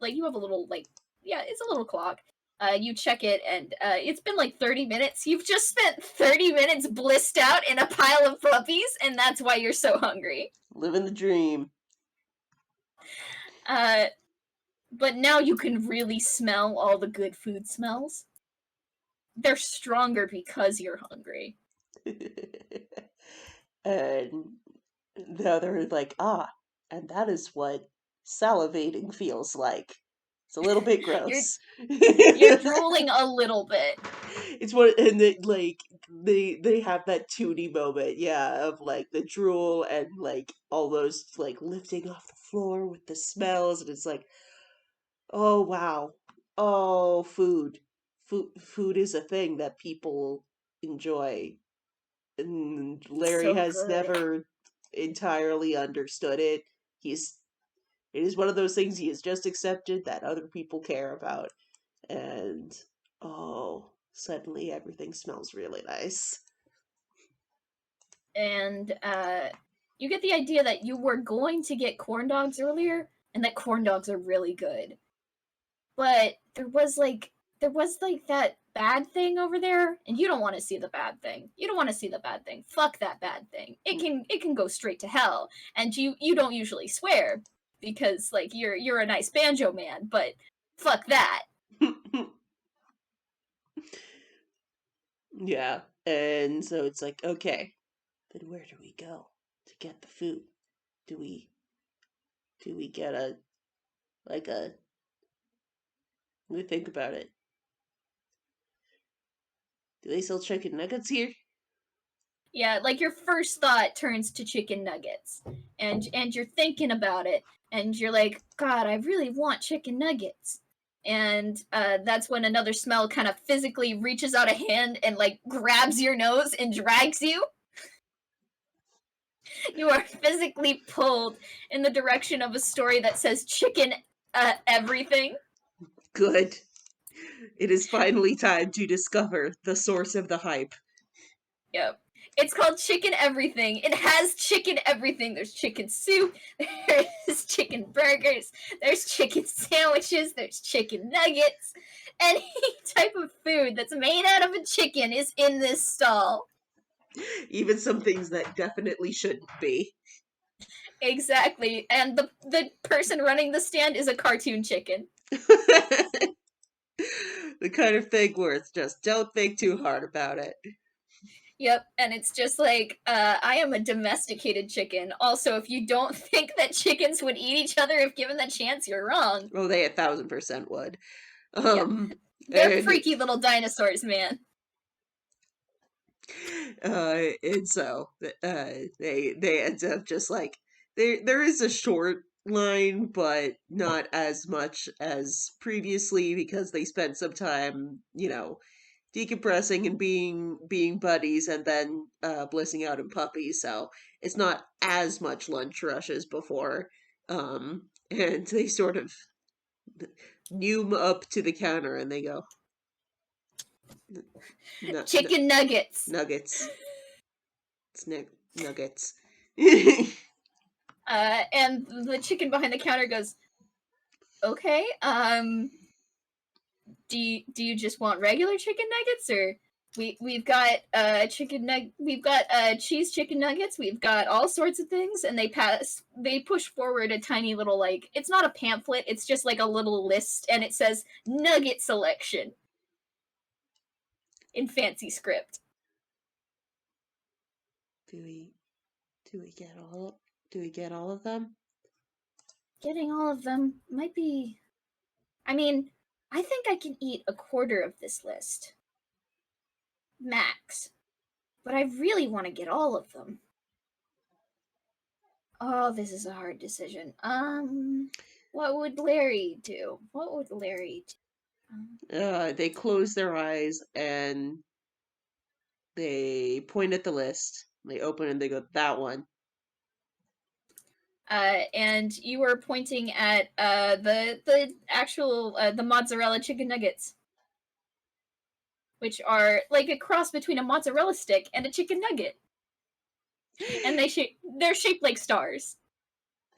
like you have a little like yeah, it's a little clock. You check it, and it's been like 30 minutes. You've just spent 30 minutes blissed out in a pile of puppies, and that's why you're so hungry. Living the dream. Uh, but now you can really smell all the good food smells. They're stronger because you're hungry. And now they're like, ah, and that is what salivating feels like. It's a little bit You're gross. you're drooling a little bit. It's what, and like they have that 2D moment, yeah, of like the drool and like all those like lifting off the floor with the smells, and it's like, oh wow, oh food is a thing that people enjoy, and Larry So has good. never entirely understood it. He's it is one of those things he has just accepted that other people care about, and oh, suddenly everything smells really nice. And you get the idea that you were going to get corn dogs earlier, and that corn dogs are really good. But there was like that bad thing over there, and you don't want to see the bad thing. You don't want to see the bad thing. Fuck that bad thing. It can go straight to hell. And you don't usually swear because like you're a nice banjo man, but fuck that. Yeah, and so it's like, okay, then where do we go to get the food? Do we do we get a like a let me think about it. Do they sell chicken nuggets here? Yeah, like your first thought turns to chicken nuggets, and you're thinking about it, and you're like, God, I really want chicken nuggets. And that's when another smell kind of physically reaches out a hand and like grabs your nose and drags you. You are physically pulled in the direction of a story that says chicken everything. Good. It is finally time to discover the source of the hype. Yep. It's called Chicken Everything. It has chicken everything. There's chicken soup, there's chicken burgers, there's chicken sandwiches, there's chicken nuggets. Any type of food that's made out of a chicken is in this stall. Even some things that definitely shouldn't be. Exactly. And the person running the stand is a cartoon chicken. The kind of thing where it's just don't think too hard about it. Yep, and it's just like, I am a domesticated chicken. Also, if you don't think that chickens would eat each other if given the chance, you're wrong. Oh, they 1,000% would. Yep. They're And freaky little dinosaurs, man. and so they end up just like there is a short line, but not as much as previously because they spent some time, decompressing and being buddies, and then blissing out in puppies. So it's not as much lunch rush as before. And they sort of noom up to the counter and they go, Chicken nuggets. nuggets, nuggets." And the chicken behind the counter goes, "Okay, do you just want regular chicken nuggets, or we've got we've got cheese chicken nuggets, we've got all sorts of things." And they push forward a tiny little, like, it's not a pamphlet, it's just like a little list, and it says nugget selection in fancy script. Do we do we get all of them? Getting all of them might be, I mean, I think I can eat a quarter of this list max, but I really want to get all of them. Oh, this is a hard decision. What would Larry do? What would Larry do? They close their eyes and they point at the list. They open and they go, "That one." And you were pointing at the actual the mozzarella chicken nuggets, which are like a cross between a mozzarella stick and a chicken nugget, and they're shaped like stars.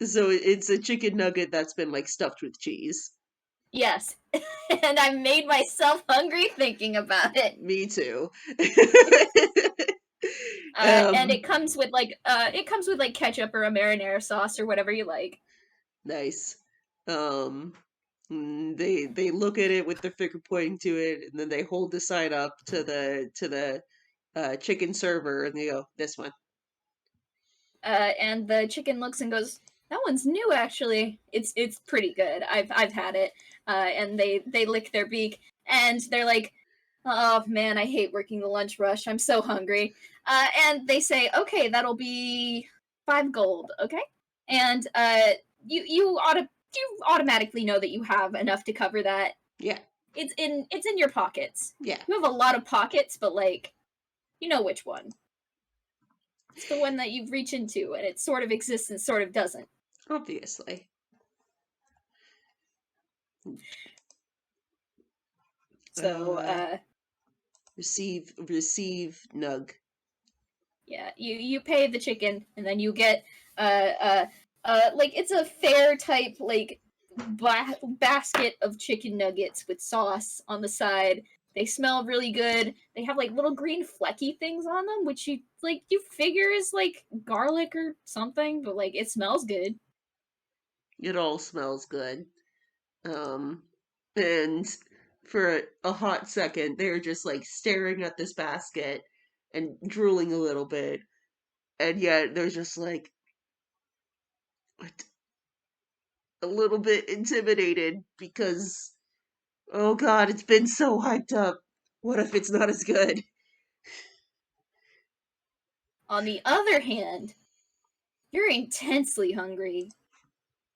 So it's a chicken nugget that's been like stuffed with cheese. Yes, and I made myself hungry thinking about it. Me too. And um, it comes with like ketchup or a marinara sauce or whatever you like. nice. Um, they look at it with their finger pointing to it, and then they hold the sign up to the chicken server, and they go, "This one." And the chicken looks and goes, "That one's new, actually. It's pretty good. I've had it." And they lick their beak and they're like, "Oh man, I hate working the lunch rush. I'm so hungry." And they say, "Okay, that'll be 5 gold, okay?" And you automatically know that you have enough to cover that. Yeah, It's in your pockets. yeah. You have a lot of pockets, but like, you know which one. It's the one that you reach into, and it sort of exists and sort of doesn't. Obviously. So, Receive nug. yeah, you pay the chicken, and then you get like, it's a fair type, like, basket of chicken nuggets with sauce on the side. They smell really good. They have like little green flecky things on them, which you figure is like garlic or something, but like it smells good. It all smells good. Um, and for a hot second, they're just like staring at this basket and drooling a little bit, and yet they're just like a little bit intimidated because, oh god, it's been so hyped up. What if it's not as good? On the other hand, you're intensely hungry.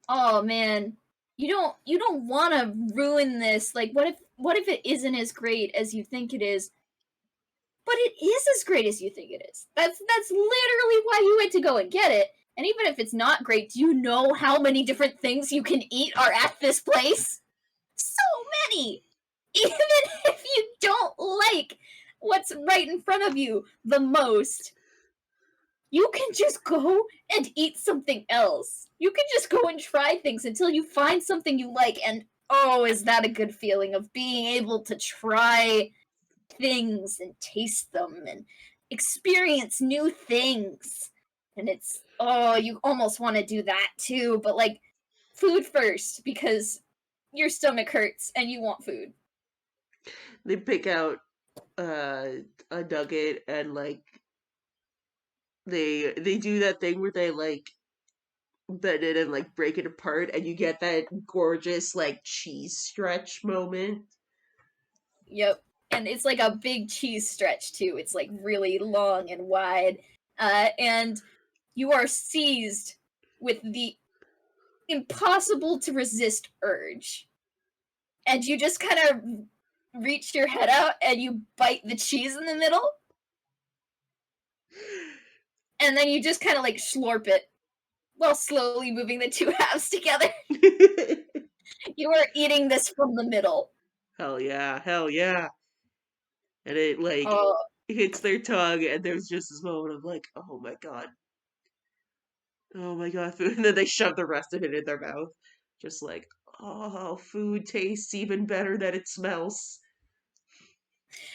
Oh man, you don't want to ruin this. Like what if it isn't as great as you think it is? But it is as great as you think it is. That's literally why you went to go and get it. And even if it's not great, do you know how many different things you can eat are at this place? So many. Even if you don't like what's right in front of you the most, you can just go and eat something else. You can just go and try things until you find something you like. And oh, is that a good feeling of being able to try things and taste them and experience new things? And it's, oh, you almost want to do that too, but like food first because your stomach hurts and you want food. They pick out uh, a nugget and like they do that thing where they like bend it and like break it apart, and you get that gorgeous like cheese stretch moment. Yep. And it's like a big cheese stretch too. It's like really long and wide. And you are seized with the impossible to resist urge. And you just kind of reach your head out and you bite the cheese in the middle. And then you just kind of like slurp it while slowly moving the two halves together. You are eating this from the middle. Hell yeah, hell yeah. And it like Oh, hits their tongue, and there's just this moment of like, oh my god, food. And then they shove the rest of it in their mouth. Just like, oh, food tastes even better than it smells.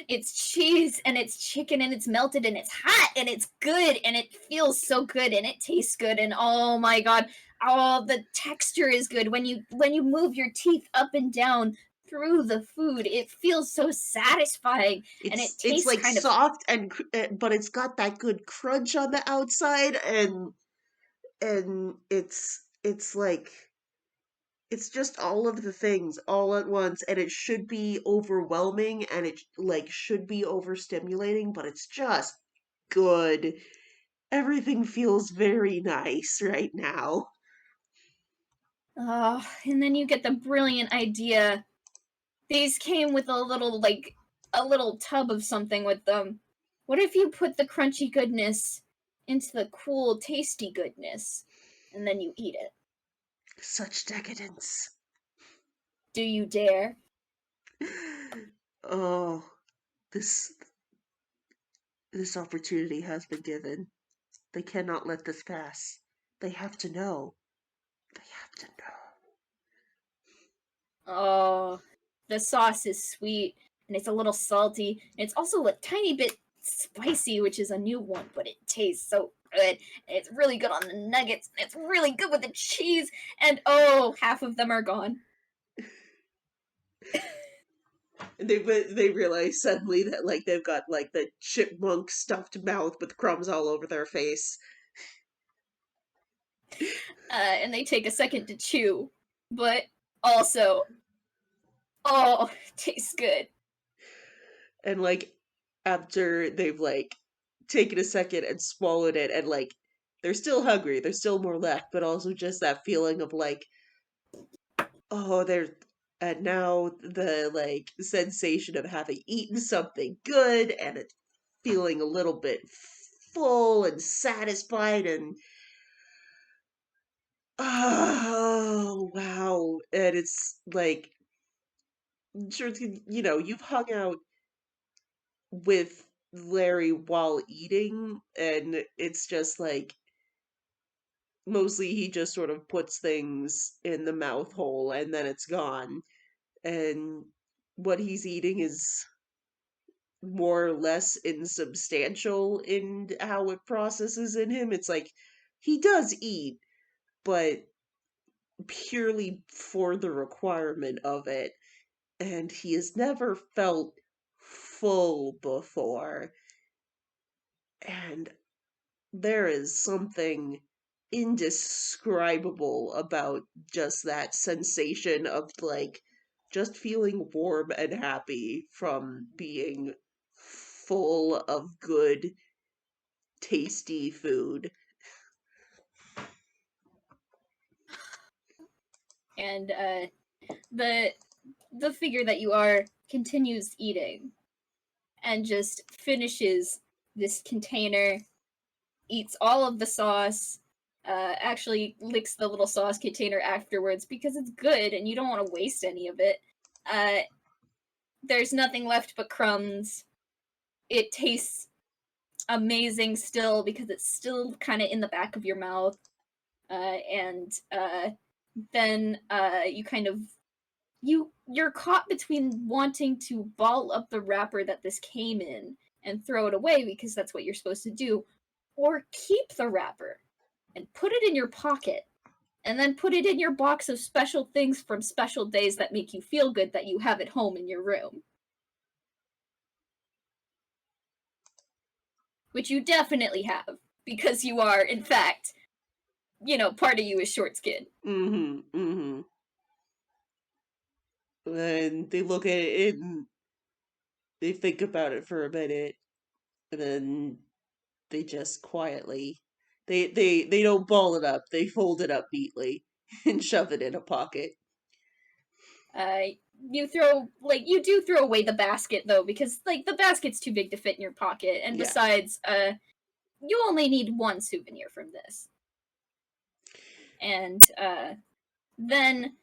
it's cheese and it's chicken and it's melted and it's hot and it's good and it feels so good and it tastes good and oh my god, oh the texture is good when you move your teeth up and down through the food. It feels so satisfying and it It's tastes like kind of soft and but it's got that good crunch on the outside, and it's like it's just all of the things all at once, and it should be overwhelming, and it like should be overstimulating, but it's just good. Everything feels very nice right now. oh, and then you get the brilliant idea. These came with a little tub of something with them. What if you put the crunchy goodness into the cool, tasty goodness, and then you eat it? Such decadence. Do you dare? Oh, this this opportunity has been given. They cannot let this pass. They have to know. They have to know. Oh, the sauce is sweet and it's a little salty and it's also a tiny bit spicy, which is a new one, but it tastes so good. And it's really good on the nuggets. And it's really good with the cheese. And oh, half of them are gone. And they realize suddenly that like they've got like the chipmunk stuffed mouth with crumbs all over their face. And they take a second to chew, but also, oh, tastes good. And like after they've like taken a second and swallowed it, and like they're still hungry, there's still more left, but also just that feeling of like, oh, they're and now the like sensation of having eaten something good, and it feeling a little bit full and satisfied, and oh wow. And it's like, sure, you've hung out with Larry while eating, and it's just like mostly he just sort of puts things in the mouth hole and then it's gone. And what he's eating is more or less insubstantial in how it processes in him. It's like he does eat, but purely for the requirement of it. And he has never felt full before. And there is something indescribable about just that sensation of like just feeling warm and happy from being full of good tasty food. And the figure that you are continues eating and just finishes this container, eats all of the sauce, actually licks the little sauce container afterwards because it's good and you don't want to waste any of it. There's nothing left but crumbs. It tastes amazing still because it's still kind of in the back of your mouth. And then you kind of you're caught between wanting to ball up the wrapper that this came in and throw it away because that's what you're supposed to do, or keep the wrapper and put it in your pocket and then put it in your box of special things from special days that make you feel good that you have at home in your room. Which you definitely have, because you are, in fact, part of you is short skin. Mm-hmm. Mm-hmm. And they look at it and they think about it for a minute, and then they just quietly they don't ball it up. They fold it up neatly and shove it in a pocket. You do throw away the basket though, because the basket's too big to fit in your pocket, and Yeah. besides, you only need one souvenir from this. And then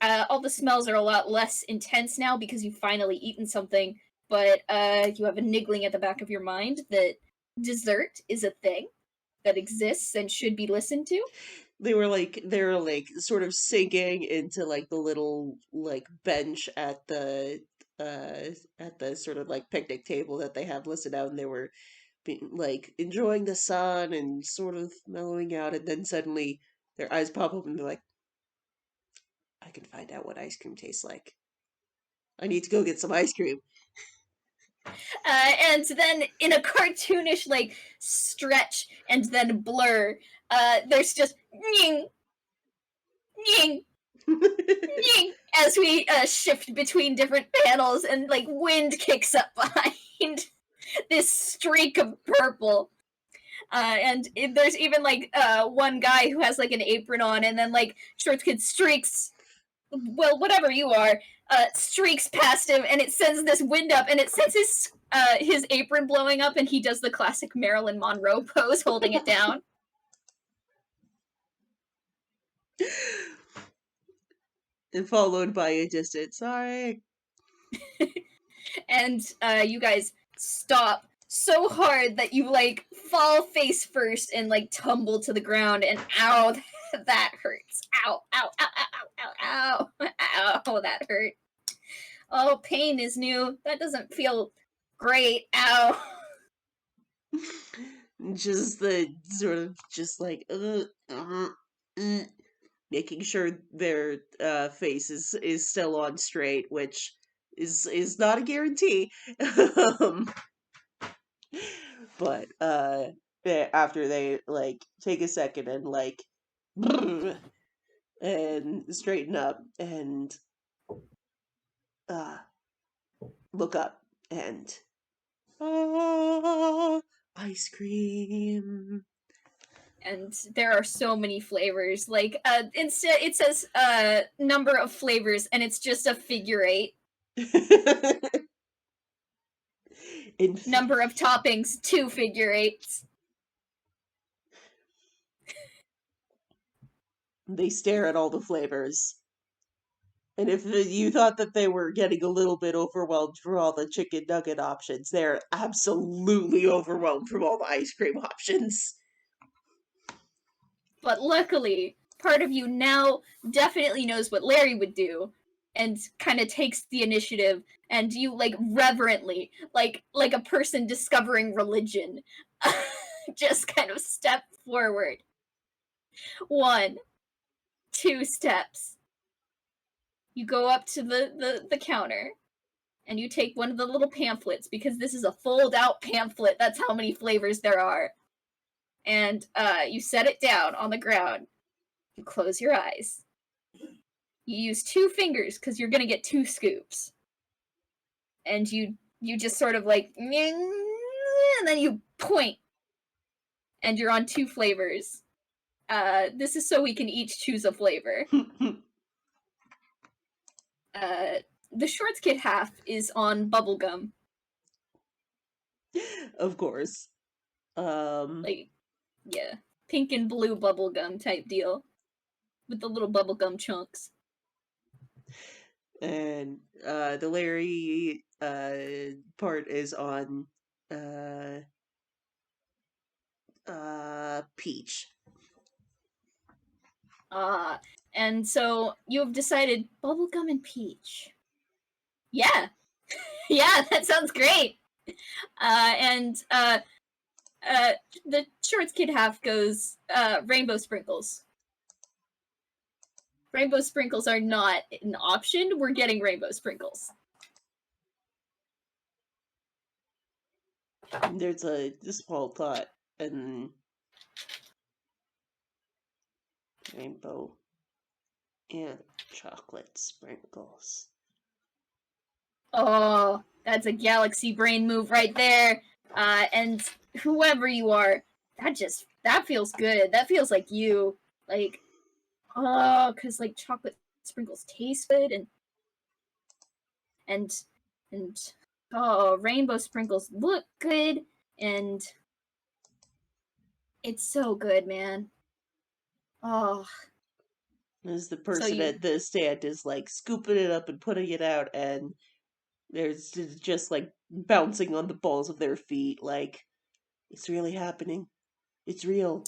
all the smells are a lot less intense now because you've finally eaten something, but you have a niggling at the back of your mind that dessert is a thing that exists and should be listened to. They're like sort of sinking into like the little like bench at the sort of like picnic table that they have listed out, and they were like enjoying the sun and sort of mellowing out, and then suddenly their eyes pop open and they're like, I can find out what ice cream tastes like. I need to go get some ice cream. And then in a cartoonish stretch and then blur, there's just nying, nying, nying, as we shift between different panels and wind kicks up behind this streak of purple. And there's even one guy who has an apron on, and then Short Kid streaks, well, whatever you are, streaks past him, and it sends this wind up, and it sends his apron blowing up, and he does the classic Marilyn Monroe pose, holding it down. And followed by a distant sorry. And you guys stop so hard that you fall face first and tumble to the ground, and ow, that hurts. Ow, ow, ow, ow, ow, ow, ow, that hurt. Oh, pain is new. That doesn't feel great. Ow. Just the sort of just like making sure their face is still on straight, which is not a guarantee. But after they take a second and and straighten up and look up and ice cream. And there are so many flavors. Instead it says number of flavors, and it's just a figure 8. Number of toppings, 2 figure 8s. They stare at all the flavors. And if you thought that they were getting a little bit overwhelmed from all the chicken nugget options, they're absolutely overwhelmed from all the ice cream options. But luckily, part of you now definitely knows what Larry would do, and kind of takes the initiative, and you reverently, like a person discovering religion, just kind of step forward. 1, 2 steps. You go up to the counter, and you take one of the little pamphlets, because this is a fold-out pamphlet. That's how many flavors there are. And you set it down on the ground. You close your eyes. You use 2 fingers, because you're going to get 2 scoops. And you just sort of and then you point and you're on 2 flavors. This is so we can each choose a flavor. The Shorts Kid half is on bubblegum. Of course. Like, yeah, pink and blue bubblegum type deal with the little bubblegum chunks. And the Larry part is on peach. And so you have decided bubblegum and peach. Yeah. Yeah, that sounds great. And the Shorts Kid half goes rainbow sprinkles. Rainbow sprinkles are not an option. We're getting rainbow sprinkles. There's a small thought and rainbow and chocolate sprinkles. Oh, that's a galaxy brain move right there. And whoever you are, that feels good. That feels like you. Like, oh, because like chocolate sprinkles taste good, and and oh, rainbow sprinkles look good, and it's so good, man. Oh, As the so person you at the stand is like scooping it up and putting it out, and there's just like bouncing on the balls of their feet, like it's really happening. It's real.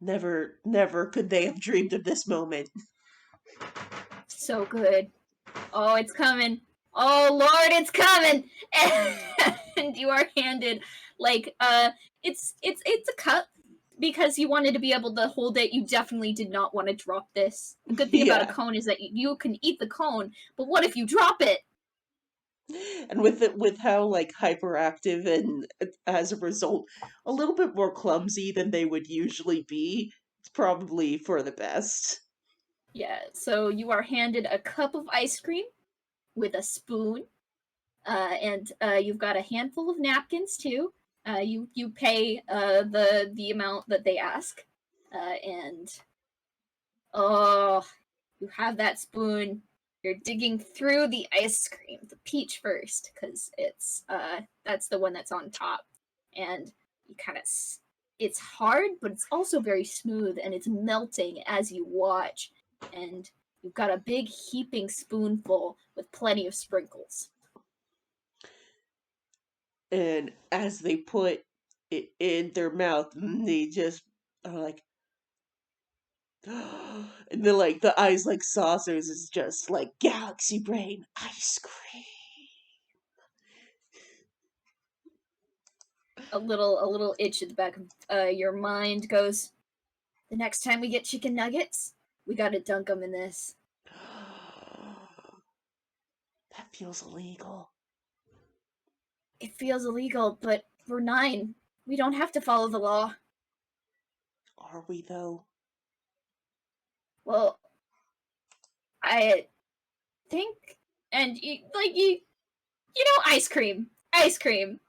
Never could they have dreamed of this moment. so good. Oh, it's coming. Oh Lord, it's coming. And you are handed like it's a cup because you wanted to be able to hold it. You definitely did not want to drop this. The good thing about a Yeah. cone is that you can eat the cone, but what if you drop it? And with how like hyperactive and as a result a little bit more clumsy than they would usually be, it's probably for the best. Yeah, so you are handed a cup of ice cream with a spoon, and you've got a handful of napkins too. You pay the amount that they ask, and oh, you have that spoon. You're digging through the ice cream, the peach first, because it's that's the one that's on top, and you kind of it's hard, but it's also very smooth, and it's melting as you watch, and you've got a big heaping spoonful with plenty of sprinkles. And as they put it in their mouth, they just are like and then like the eyes like saucers is just like galaxy brain ice cream. A little itch at the back of your mind goes, the next time we get chicken nuggets, we gotta dunk them in this. That feels illegal. It feels illegal, but we're 9. We don't have to follow the law. Are we though? Well, I think, and ice cream, ice cream,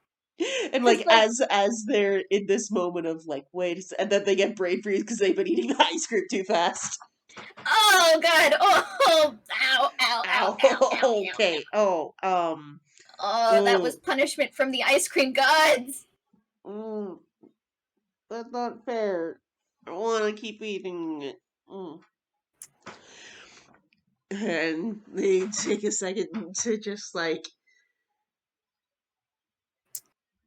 And because like like, as they're in this moment of like and then they get brain freeze because they've been eating the ice cream too fast. oh god, oh, ow, ow, ow, Ow. ow, ow, ow. Okay. Oh. Oh, that was Mm, punishment from the ice cream gods. mm, that's not fair. I want to keep eating it. Mm. And they take a second to just like,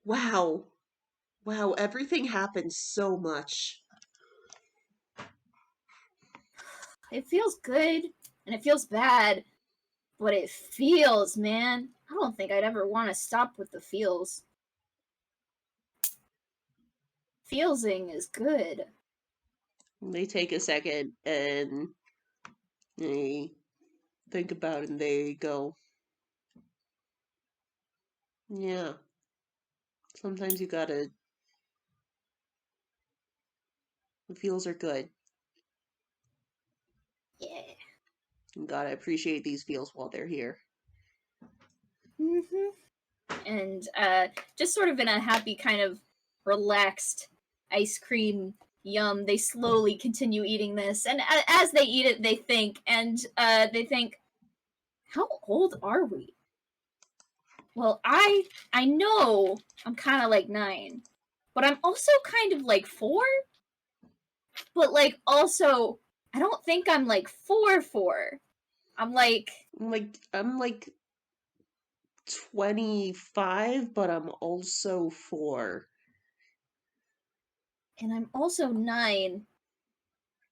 wow, wow, everything happens so much. It feels good and it feels bad, but it feels, man. I don't think I'd ever want to stop with the feels. Feelsing is good. They take a second and they think about it and they go, yeah, sometimes you gotta, the feels are good. Yeah. You gotta appreciate these feels while they're here. And just sort of in a happy kind of relaxed ice cream. Yum. They slowly continue eating this, and as they eat it, they think, how old are we? Well, I know I'm kind of like 9, but I'm also kind of like 4. But like also, I don't think I'm like 4. I'm like I'm like 25, but I'm also 4. and I'm also 9.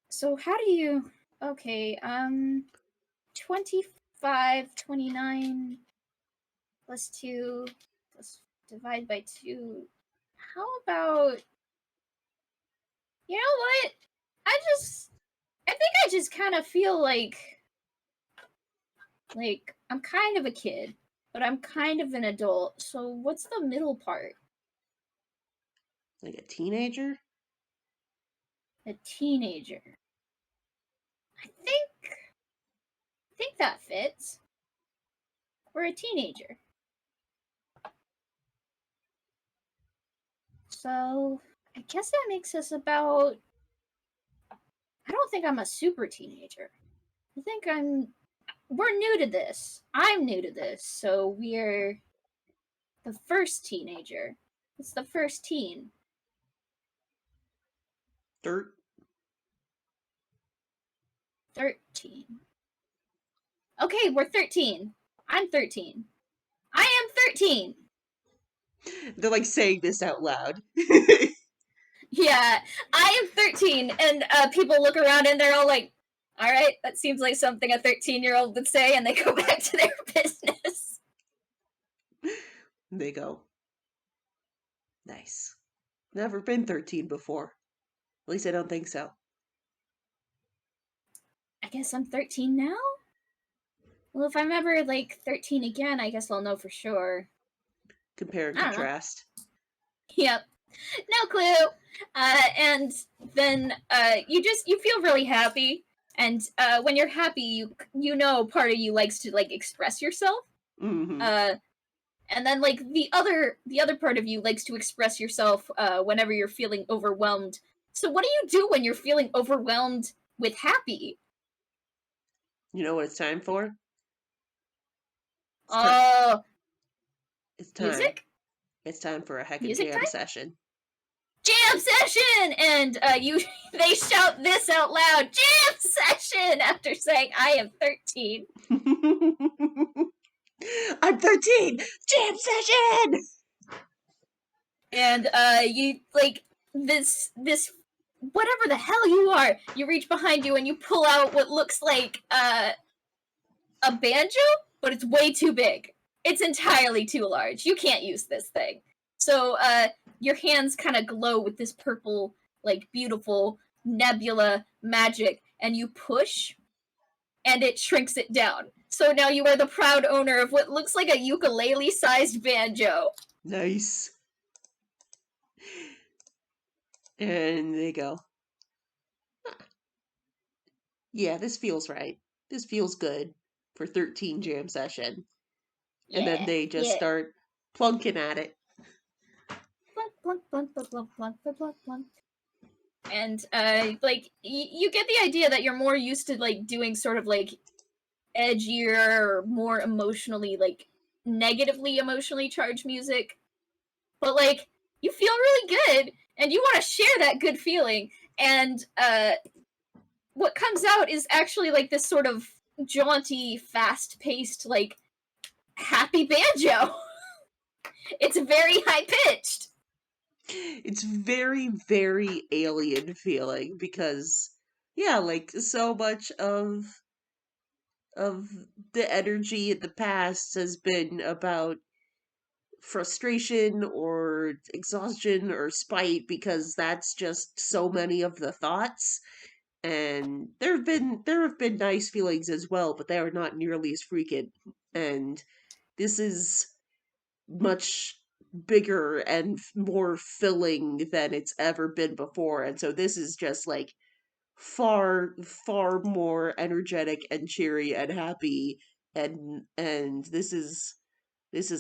So how do you? Okay, 25, 29 plus 2 plus divide by 2. How about, you know what? I think I just kind of feel like I'm kind of a kid, but I'm kind of an adult. So what's the middle part? Like a teenager? A teenager. I think that fits. We're a teenager. So I guess that makes us about, I don't think I'm a super teenager. I think we're new to this. I'm new to this. So we're the first teenager. It's the first teen. Dirt. 13. Okay, we're 13. I'm 13. I am 13. They're like saying this out loud. Yeah, I am 13. And people look around and they're all like, all right, that seems like something a 13-year-old would say, and they go back to their business. They go, nice. Never been 13 before. At least I don't think so. I guess I'm 13 now? Well, if I'm ever like 13 again, I guess I'll know for sure. Compare and I don't know. contrast. Yep. No clue. And then you feel really happy, and when you're happy, you know part of you likes to like express yourself. Mm-hmm. And then like the other part of you likes to express yourself whenever you're feeling overwhelmed. So what do you do when you're feeling overwhelmed with happy? You know what it's time for? It's time. Uh, It's time. music? It's time for a heckin' Music jam time? session. Jam session! And they shout this out loud, jam session! After saying, I am 13. I'm 13! Jam session! And you, like, this, whatever the hell you are, you reach behind you and you pull out what looks like, a banjo, but it's way too big. It's entirely too large. You can't use this thing. So, your hands kind of glow with this purple, like, beautiful nebula magic, and you push, and it shrinks it down. So now you are the proud owner of what looks like a ukulele-sized banjo. Nice. And they go, yeah, this feels right. This feels good for 13 jam session. And then Yeah, they just yeah. start plunking at it. Plunk, plunk, plunk, plunk, plunk, plunk, plunk, plunk, plunk. And like you get the idea that you're more used to like doing sort of like edgier or more emotionally like negatively emotionally charged music, but like you feel really good and you want to share that good feeling. And what comes out is actually like this sort of jaunty, fast-paced, like happy banjo. It's very high pitched. It's very, very alien feeling because, yeah, like so much of the energy in the past has been about frustration or exhaustion or spite because that's just so many of the thoughts. And there have been nice feelings as well, but they are not nearly as frequent. And this is much bigger and more filling than it's ever been before. And so this is just like far, far more energetic and cheery and happy. And this is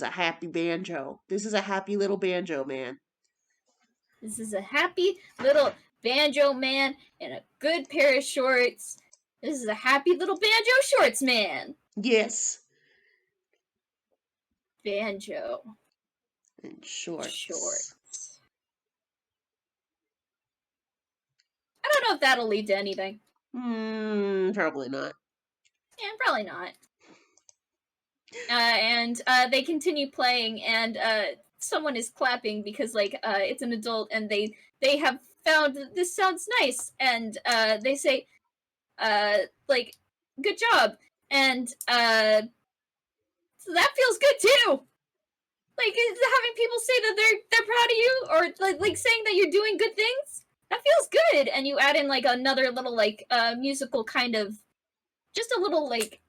a happy banjo. This is a happy little banjo, man. This is a happy little banjo man in a good pair of shorts. This is a happy little banjo shorts man. Yes. Banjo And shorts. shorts. I don't know if that'll lead to anything. Probably not. Yeah, probably not. And they continue playing, and someone is clapping because like it's an adult, and they have found that this sounds nice, and they say like good job, and so that feels good too. Like having people say that they're proud of you, or like saying that you're doing good things. That feels good, and you add in like another little like musical kind of, just a little like,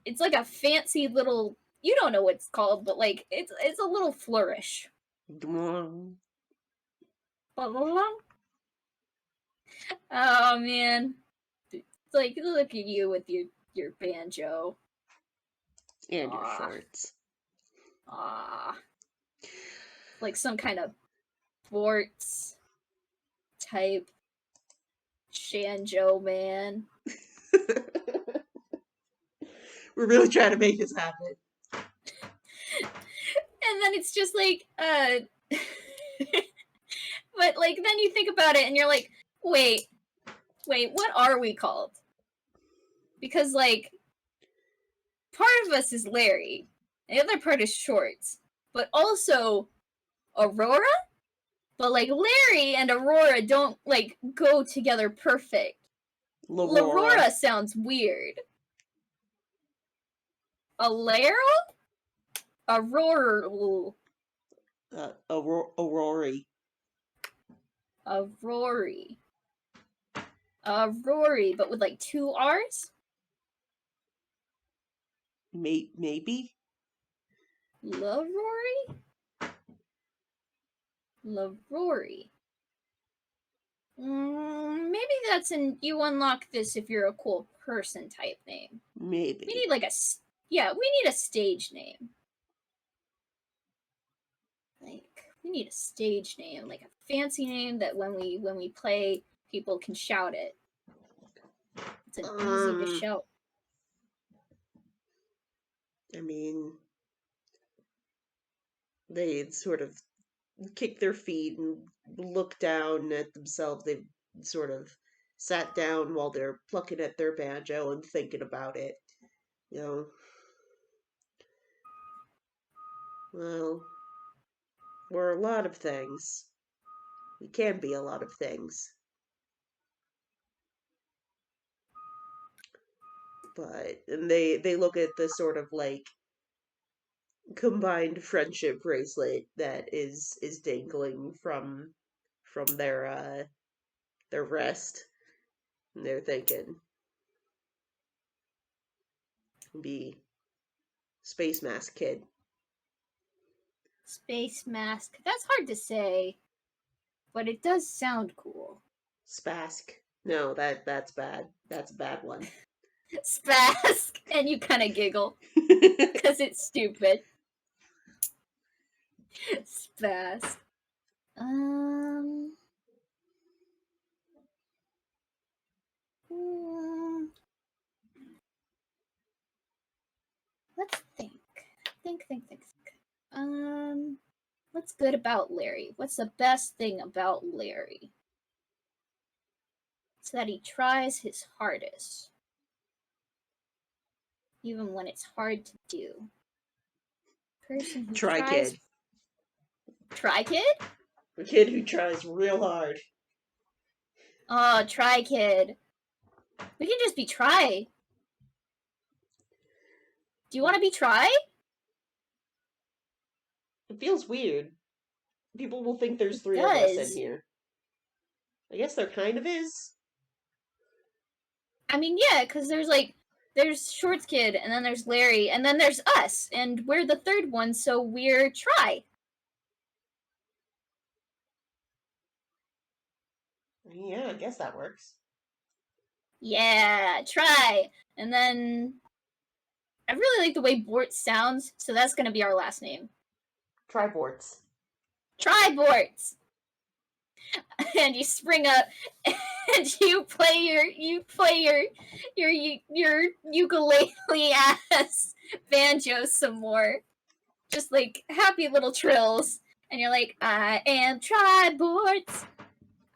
it's like a fancy little, you don't know what it's called, but like it's a little flourish. Oh man, it's like look at you with your banjo. And your Ah, shorts. ah, like some kind of sports type Shanjo man. We're really trying to make this happen. And then it's just like but like then you think about it and you're like, wait, what are we called? Because like part of us is Larry, the other part is Shorts, but also Aurora. But like Larry and Aurora don't like go together perfect. L'aurora sounds weird. Alero? Aurora. Aurori. Aurori. Aurori, but with like two R's? Maybe? Larory? Larory. Maybe that's an you unlock this if you're a cool person type name. Maybe. We need like we need a stage name. Like we need a stage name, like a fancy name that when we play, people can shout it. It's an easy to shout. I mean, they sort of kick their feet and look down at themselves. They've sort of sat down while they're plucking at their banjo and thinking about it. You know, well, we're a lot of things. We can be a lot of things. But and they look at the sort of like combined friendship bracelet that is dangling from their wrist, and they're thinking, be Space Mask Kid. Space mask. That's hard to say, but it does sound cool. Spask. No, that's bad. That's a bad one. Spask, and you kind of giggle because it's stupid. Spask. Hmm, let's think. Think. What's good about Larry? What's the best thing about Larry? It's that he tries his hardest, even when it's hard to do. Person who Try tries. Kid. Try Kid? A kid who tries real hard. Oh, Try Kid. We can just be Try. Do you want to be Try? It feels weird. People will think there's It three of us in does. here. I guess there kind of is. I mean, yeah, because there's Shorts Kid, and then there's Larry, and then there's us, and we're the third one, so we're Try. Yeah, I guess that works. Yeah, Try. And then I really like the way Bort sounds, so that's gonna be our last name. Try Borts. Try Borts. and you spring up and you play your ukulele ass banjo some more, just like happy little trills, and you're like, I am tri-boards.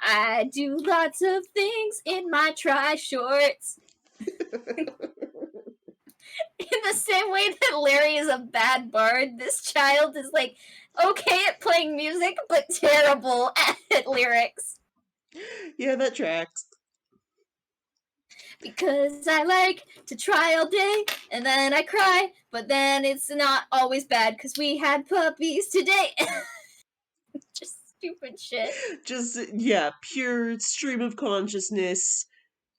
I do lots of things in my tri-shorts. In the same way that Larry is a bad bard, this child is like okay at playing music, but terrible at lyrics. Yeah, that tracks. Because I like to try all day, and then I cry, but then it's not always bad because we had puppies today. Just stupid shit. Just, yeah, pure stream of consciousness.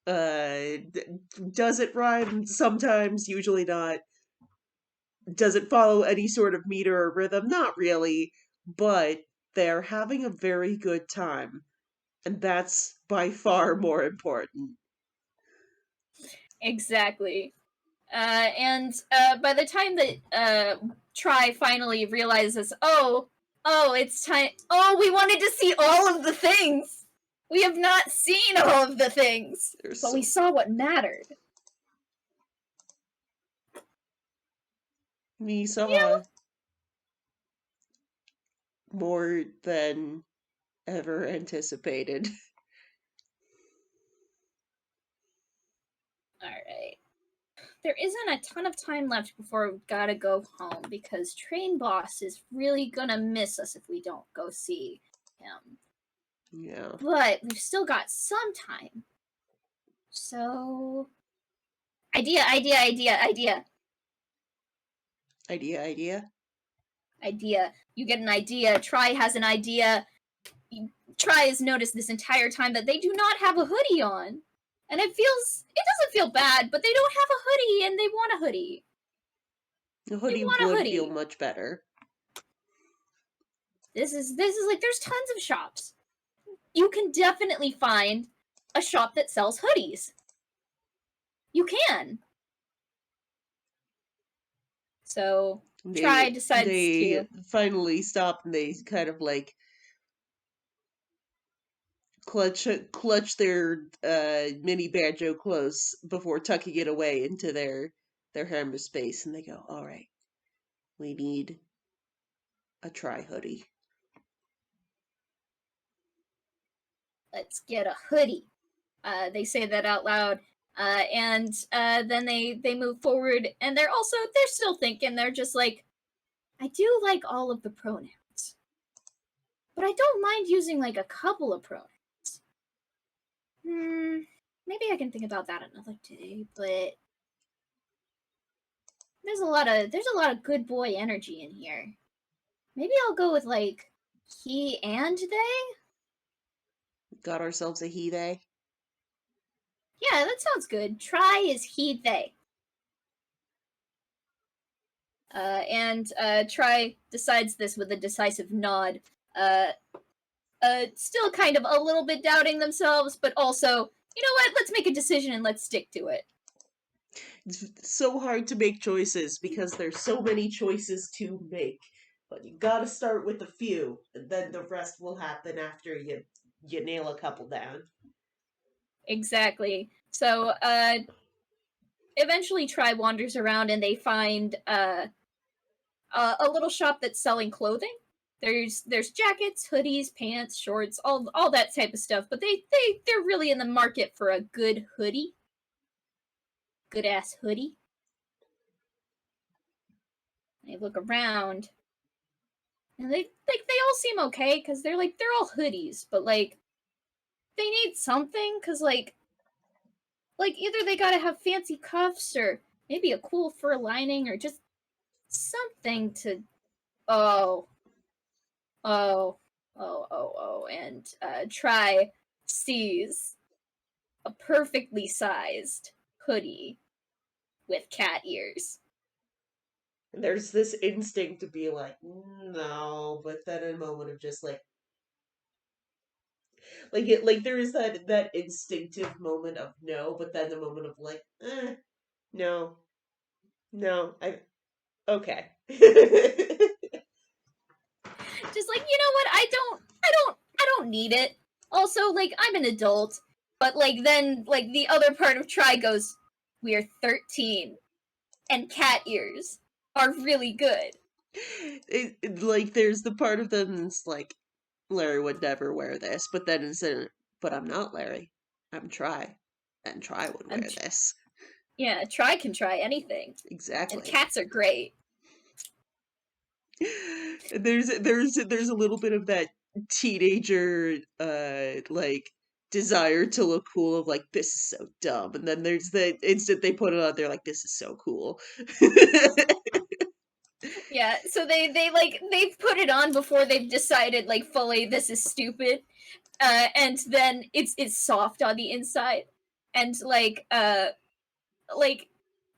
Does it rhyme? Sometimes, usually not. Does it follow any sort of meter or rhythm? Not really, but they're having a very good time, and that's by far more important. Exactly. And by the time that Try finally realizes, it's time. Oh, we wanted to see all of the things. We have not seen all of the things, but we saw what mattered. We saw more than ever anticipated. Alright. There isn't a ton of time left before we've gotta go home because Train Boss is really gonna miss us if we don't go see him. Yeah. But we've still got some time. So. Idea. Idea. You get an idea. Try has an idea. Try has noticed this entire time that they do not have a hoodie on. And it doesn't feel bad, but they don't have a hoodie and they want a hoodie. The hoodie would feel much better. This is like, there's tons of shops. You can definitely find a shop that sells hoodies. You can. So Try decides they to finally stop and they kind of like clutch their mini banjo close before tucking it away into their hammer space, and they go, all right, we need a Try hoodie. Let's get a hoodie. They say that out loud, and then they move forward, and they're still thinking. They're just like, I do like all of the pronouns, but I don't mind using like a couple of pronouns. Maybe I can think about that another day. But there's a lot of good boy energy in here. Maybe I'll go with like he and they. Got ourselves a he they. Yeah, that sounds good. Try is he they. And Try decides this with a decisive nod. Still kind of a little bit doubting themselves, but also, you know what? Let's make a decision and let's stick to it. It's so hard to make choices because there's so many choices to make. But you gotta start with a few, and then the rest will happen after you nail a couple down. Exactly. So, eventually Try wanders around and they find a little shop that's selling clothing. There's jackets, hoodies, pants, shorts, all that type of stuff. But they're really in the market for a good hoodie, good ass hoodie. They look around, and they all seem okay because they're all hoodies, but like they need something because like either they gotta have fancy cuffs or maybe a cool fur lining or just something to and Try sees a perfectly sized hoodie with cat ears. And there's this instinct to be like, no, but then a moment of just like there is that instinctive moment of no, but then the moment of like, no, okay. Just like, you know what? I don't need it. Also, like, I'm an adult, but like then like the other part of Try goes, we're 13, and cat ears are really good. Like there's the part of them that's like Larry would never wear this, but then instead, but I'm not Larry. I'm Try, and Try would I'm wear this. Yeah, Try can try anything, and Exactly. cats are great. There's a little bit of that teenager like desire to look cool of like this is so dumb, and then there's the instant they put it on, they're like this is so cool. Yeah, so they've put it on before they've decided like fully this is stupid, and then it's soft on the inside, and like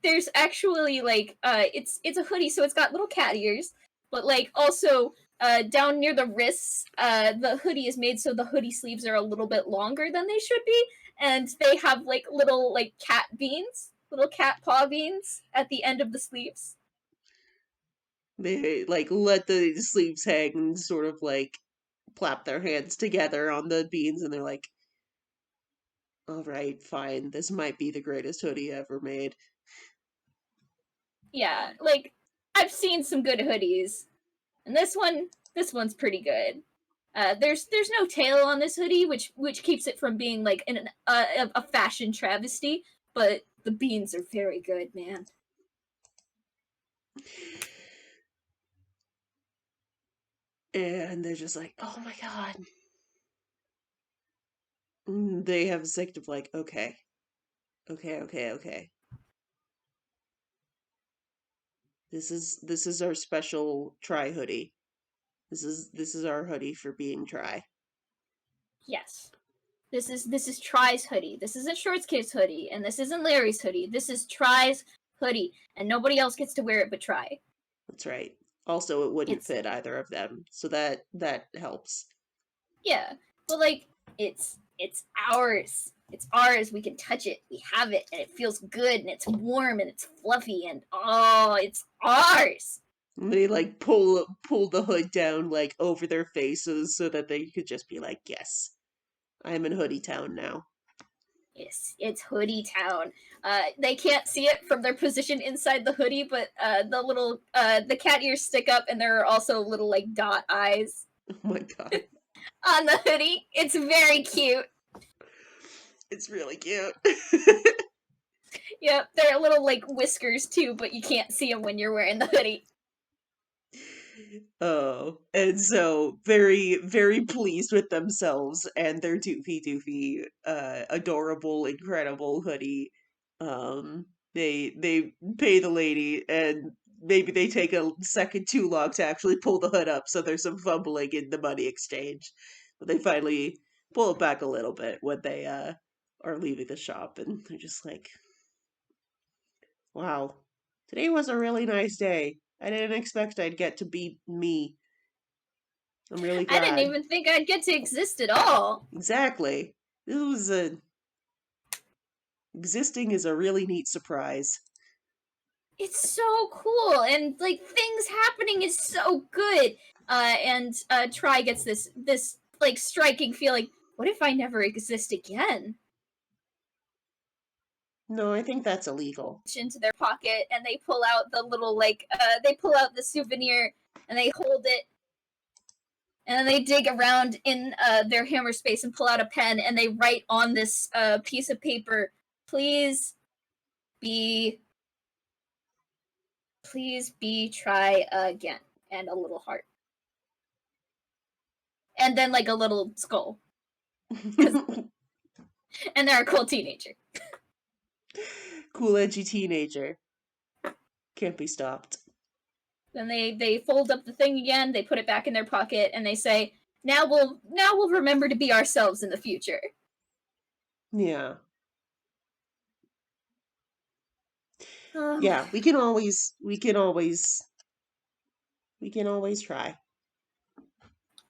there's actually like it's a hoodie, so it's got little cat ears, but like also down near the wrists, the hoodie is made so the hoodie sleeves are a little bit longer than they should be, and they have like little like cat beans, little cat paw beans at the end of the sleeves. They like let the sleeves hang and sort of like clap their hands together on the beans, and they're like, all right, fine, this might be the greatest hoodie ever made. Yeah, like I've seen some good hoodies, and this one's pretty good. There's no tail on this hoodie, which keeps it from being like a fashion travesty. But the beans are very good, man. And they're just like, oh my god. They have a sect of like, okay, okay. This is our special Try hoodie. This is our hoodie for being Try. Yes, this is Try's hoodie. This isn't Shorts Kid's hoodie, and this isn't Larry's hoodie. This is Try's hoodie, and nobody else gets to wear it but Try. That's right. Also, it wouldn't It's fit either of them, so that helps. Yeah, but like it's ours. It's ours. We can touch it. We have it, and it feels good, and it's warm, and it's fluffy, and oh, it's ours. They like pull the hood down like over their faces so that they could just be like, yes, I'm in Hoodie Town now. Yes, it's Hoodie Town. They can't see it from their position inside the hoodie, but the cat ears stick up, and there are also little like dot eyes Oh my god. on the hoodie. It's very cute. It's really cute. Yep, there are little like whiskers too, but you can't see them when you're wearing the hoodie. Oh, and so very, very pleased with themselves and their doofy, adorable, incredible hoodie. They pay the lady, and maybe they take a second too long to actually pull the hood up, so there's some fumbling in the money exchange. But they finally pull it back a little bit when they are leaving the shop, and they're just like, wow, today was a really nice day. I didn't expect I'd get to be me. I'm really I didn't glad. even think I'd get to exist at all. Exactly. This was a existing is a really neat surprise. It's so cool, and like things happening is so good. And Try gets this like striking feeling. What if I never exist again? No, I think that's illegal. Into their pocket, and they pull out the little they pull out the souvenir, and they hold it, and then they dig around in their hammer space and pull out a pen, and they write on this piece of paper, "Please be, please be Try again," and a little heart, and then like a little skull, and they're a cool teenager. Cool, edgy teenager. Can't be stopped. Then they fold up the thing again, they put it back in their pocket, and they say, "Now we'll remember to be ourselves in the future." Yeah. Um, Yeah, we can always try.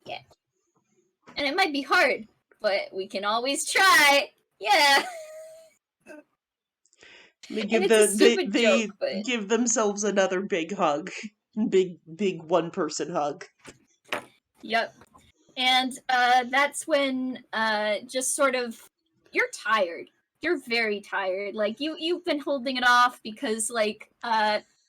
yeah, and it might be hard, but we can always try. Yeah, They and give it's a they stupid joke, they but give themselves another big hug. Big one person hug. yep. And that's when just sort of you're tired. You're very tired. Like you've been holding it off because like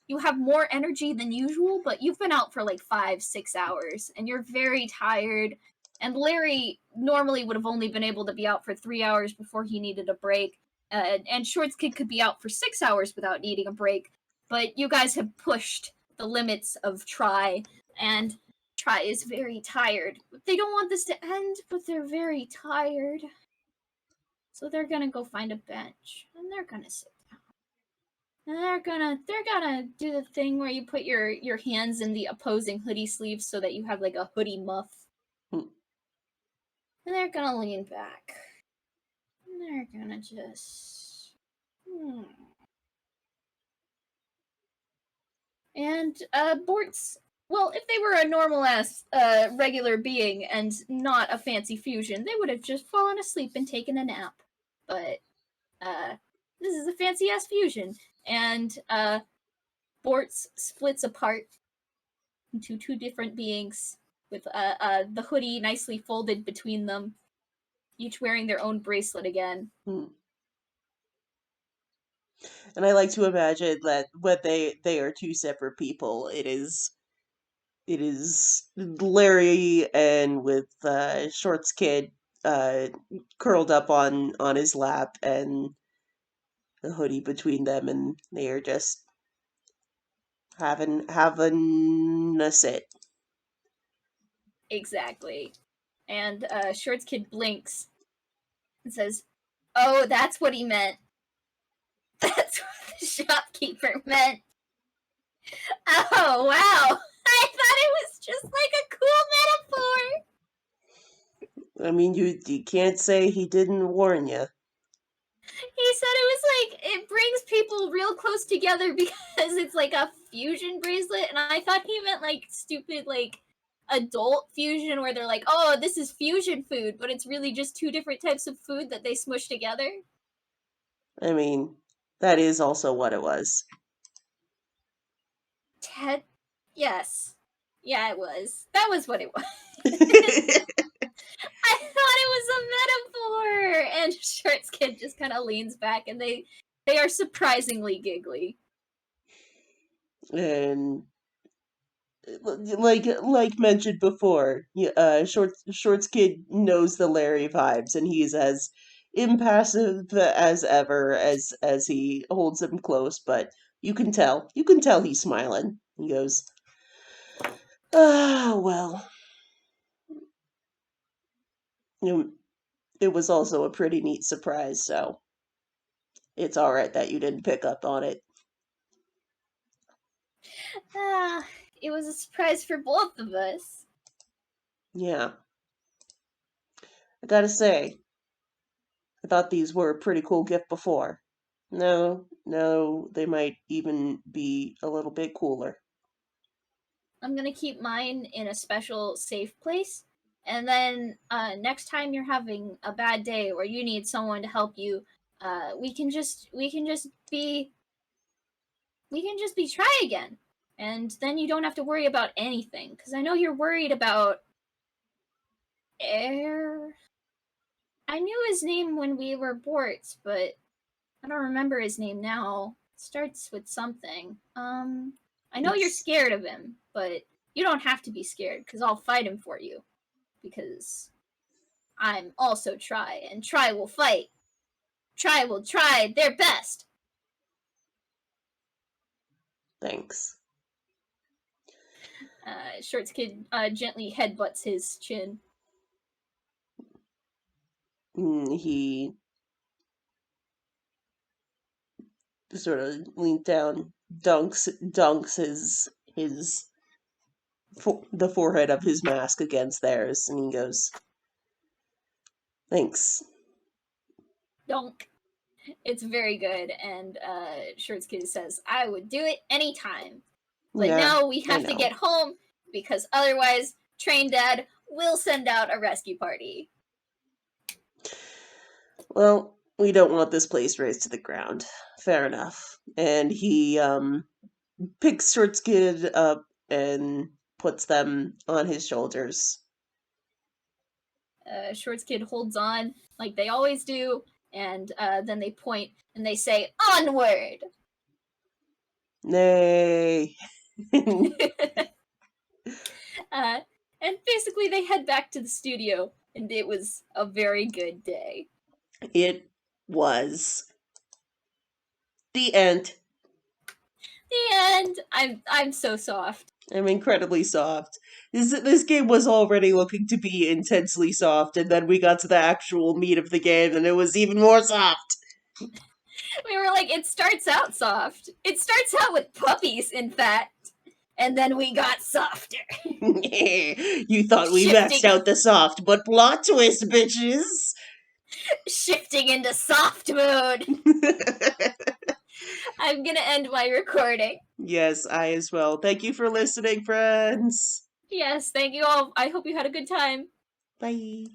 you have more energy than usual, but you've been out for like 5-6 hours and you're very tired. And Larry normally would have only been able to be out for 3 hours before he needed a break. And Shorts Kid could be out for 6 hours without needing a break. But you guys have pushed the limits of Try, and Try is very tired. They don't want this to end, but they're very tired. So they're gonna go find a bench and they're gonna sit down. And they're gonna do the thing where you put your hands in the opposing hoodie sleeves so that you have like a hoodie muff. Hmm. And they're gonna lean back. And they're gonna just And Bort's, well, if they were a normal ass regular being and not a fancy fusion, they would have just fallen asleep and taken a nap. But this is a fancy ass fusion, and Bort's splits apart into two different beings with the hoodie nicely folded between them, each wearing their own bracelet again. Hmm. And I like to imagine that when they are two separate people, it is Larry and with Shorts Kid uh, curled up on his lap and the hoodie between them, and they are just having a sit. Exactly. And Shorts Kid blinks and says, "Oh, that's what he meant. That's what the shopkeeper meant. Oh, wow. I thought it was just like a cool metaphor." I mean, you can't say he didn't warn you. He said it was like it brings people real close together because it's like a fusion bracelet, and I thought he meant like stupid like adult fusion where they're like, "Oh, this is fusion food," but it's really just two different types of food that they smush together. I mean, that is also what it was. Ted, yes, yeah, it was. That was what it was. I thought it was a metaphor. And Shorts Kid just kind of leans back, and they are surprisingly giggly. And like mentioned before, Shorts Kid knows the Larry vibes, and he's as impassive as ever as he holds him close. But you can tell he's smiling. He goes, "Ah, well, it, it was also a pretty neat surprise, so it's all right that you didn't pick up on it." Ah, it was a surprise for both of us. Yeah, I gotta say, I thought these were a pretty cool gift before. No, no, they might even be a little bit cooler. I'm gonna keep mine in a special safe place. And then next time you're having a bad day or you need someone to help you, we can just be Try again. And then you don't have to worry about anything. Because I know you're worried about Air. I knew his name when we were Borts, but I don't remember his name now. It starts with something. I know you're It's scared of him, but you don't have to be scared because I'll fight him for you. Because I'm also Try, and Try will fight. Try will try their best. Thanks. Shorts Kid gently headbutts his chin. He sort of leans down, dunks the forehead of his mask against theirs, and he goes, "Thanks." Donk. It's very good, and Shorts Kid says, "I would do it anytime. But Yeah, now we I have to know. get home because otherwise, Train Dad will send out a rescue party." Well, we don't want this place razed to the ground. Fair enough. And he picks Shortskid up and puts them on his shoulders. Shorts Kid holds on like they always do, and then they point and they say, "Onward!" Nay. uh, and basically, they head back to the studio, and it was a very good day. It was. The end. The end. I'm so soft. I'm incredibly soft. This game was already looking to be intensely soft, and then we got to the actual meat of the game, and it was even more soft. We were like, it starts out soft. It starts out with puppies, in fact, and then we got softer. You thought we maxed Shifting. out the soft, but plot twist, bitches! Shifting into soft mode. I'm gonna end my recording. Yes, I as well. Thank you for listening, friends. Yes, thank you all. I hope you had a good time. Bye.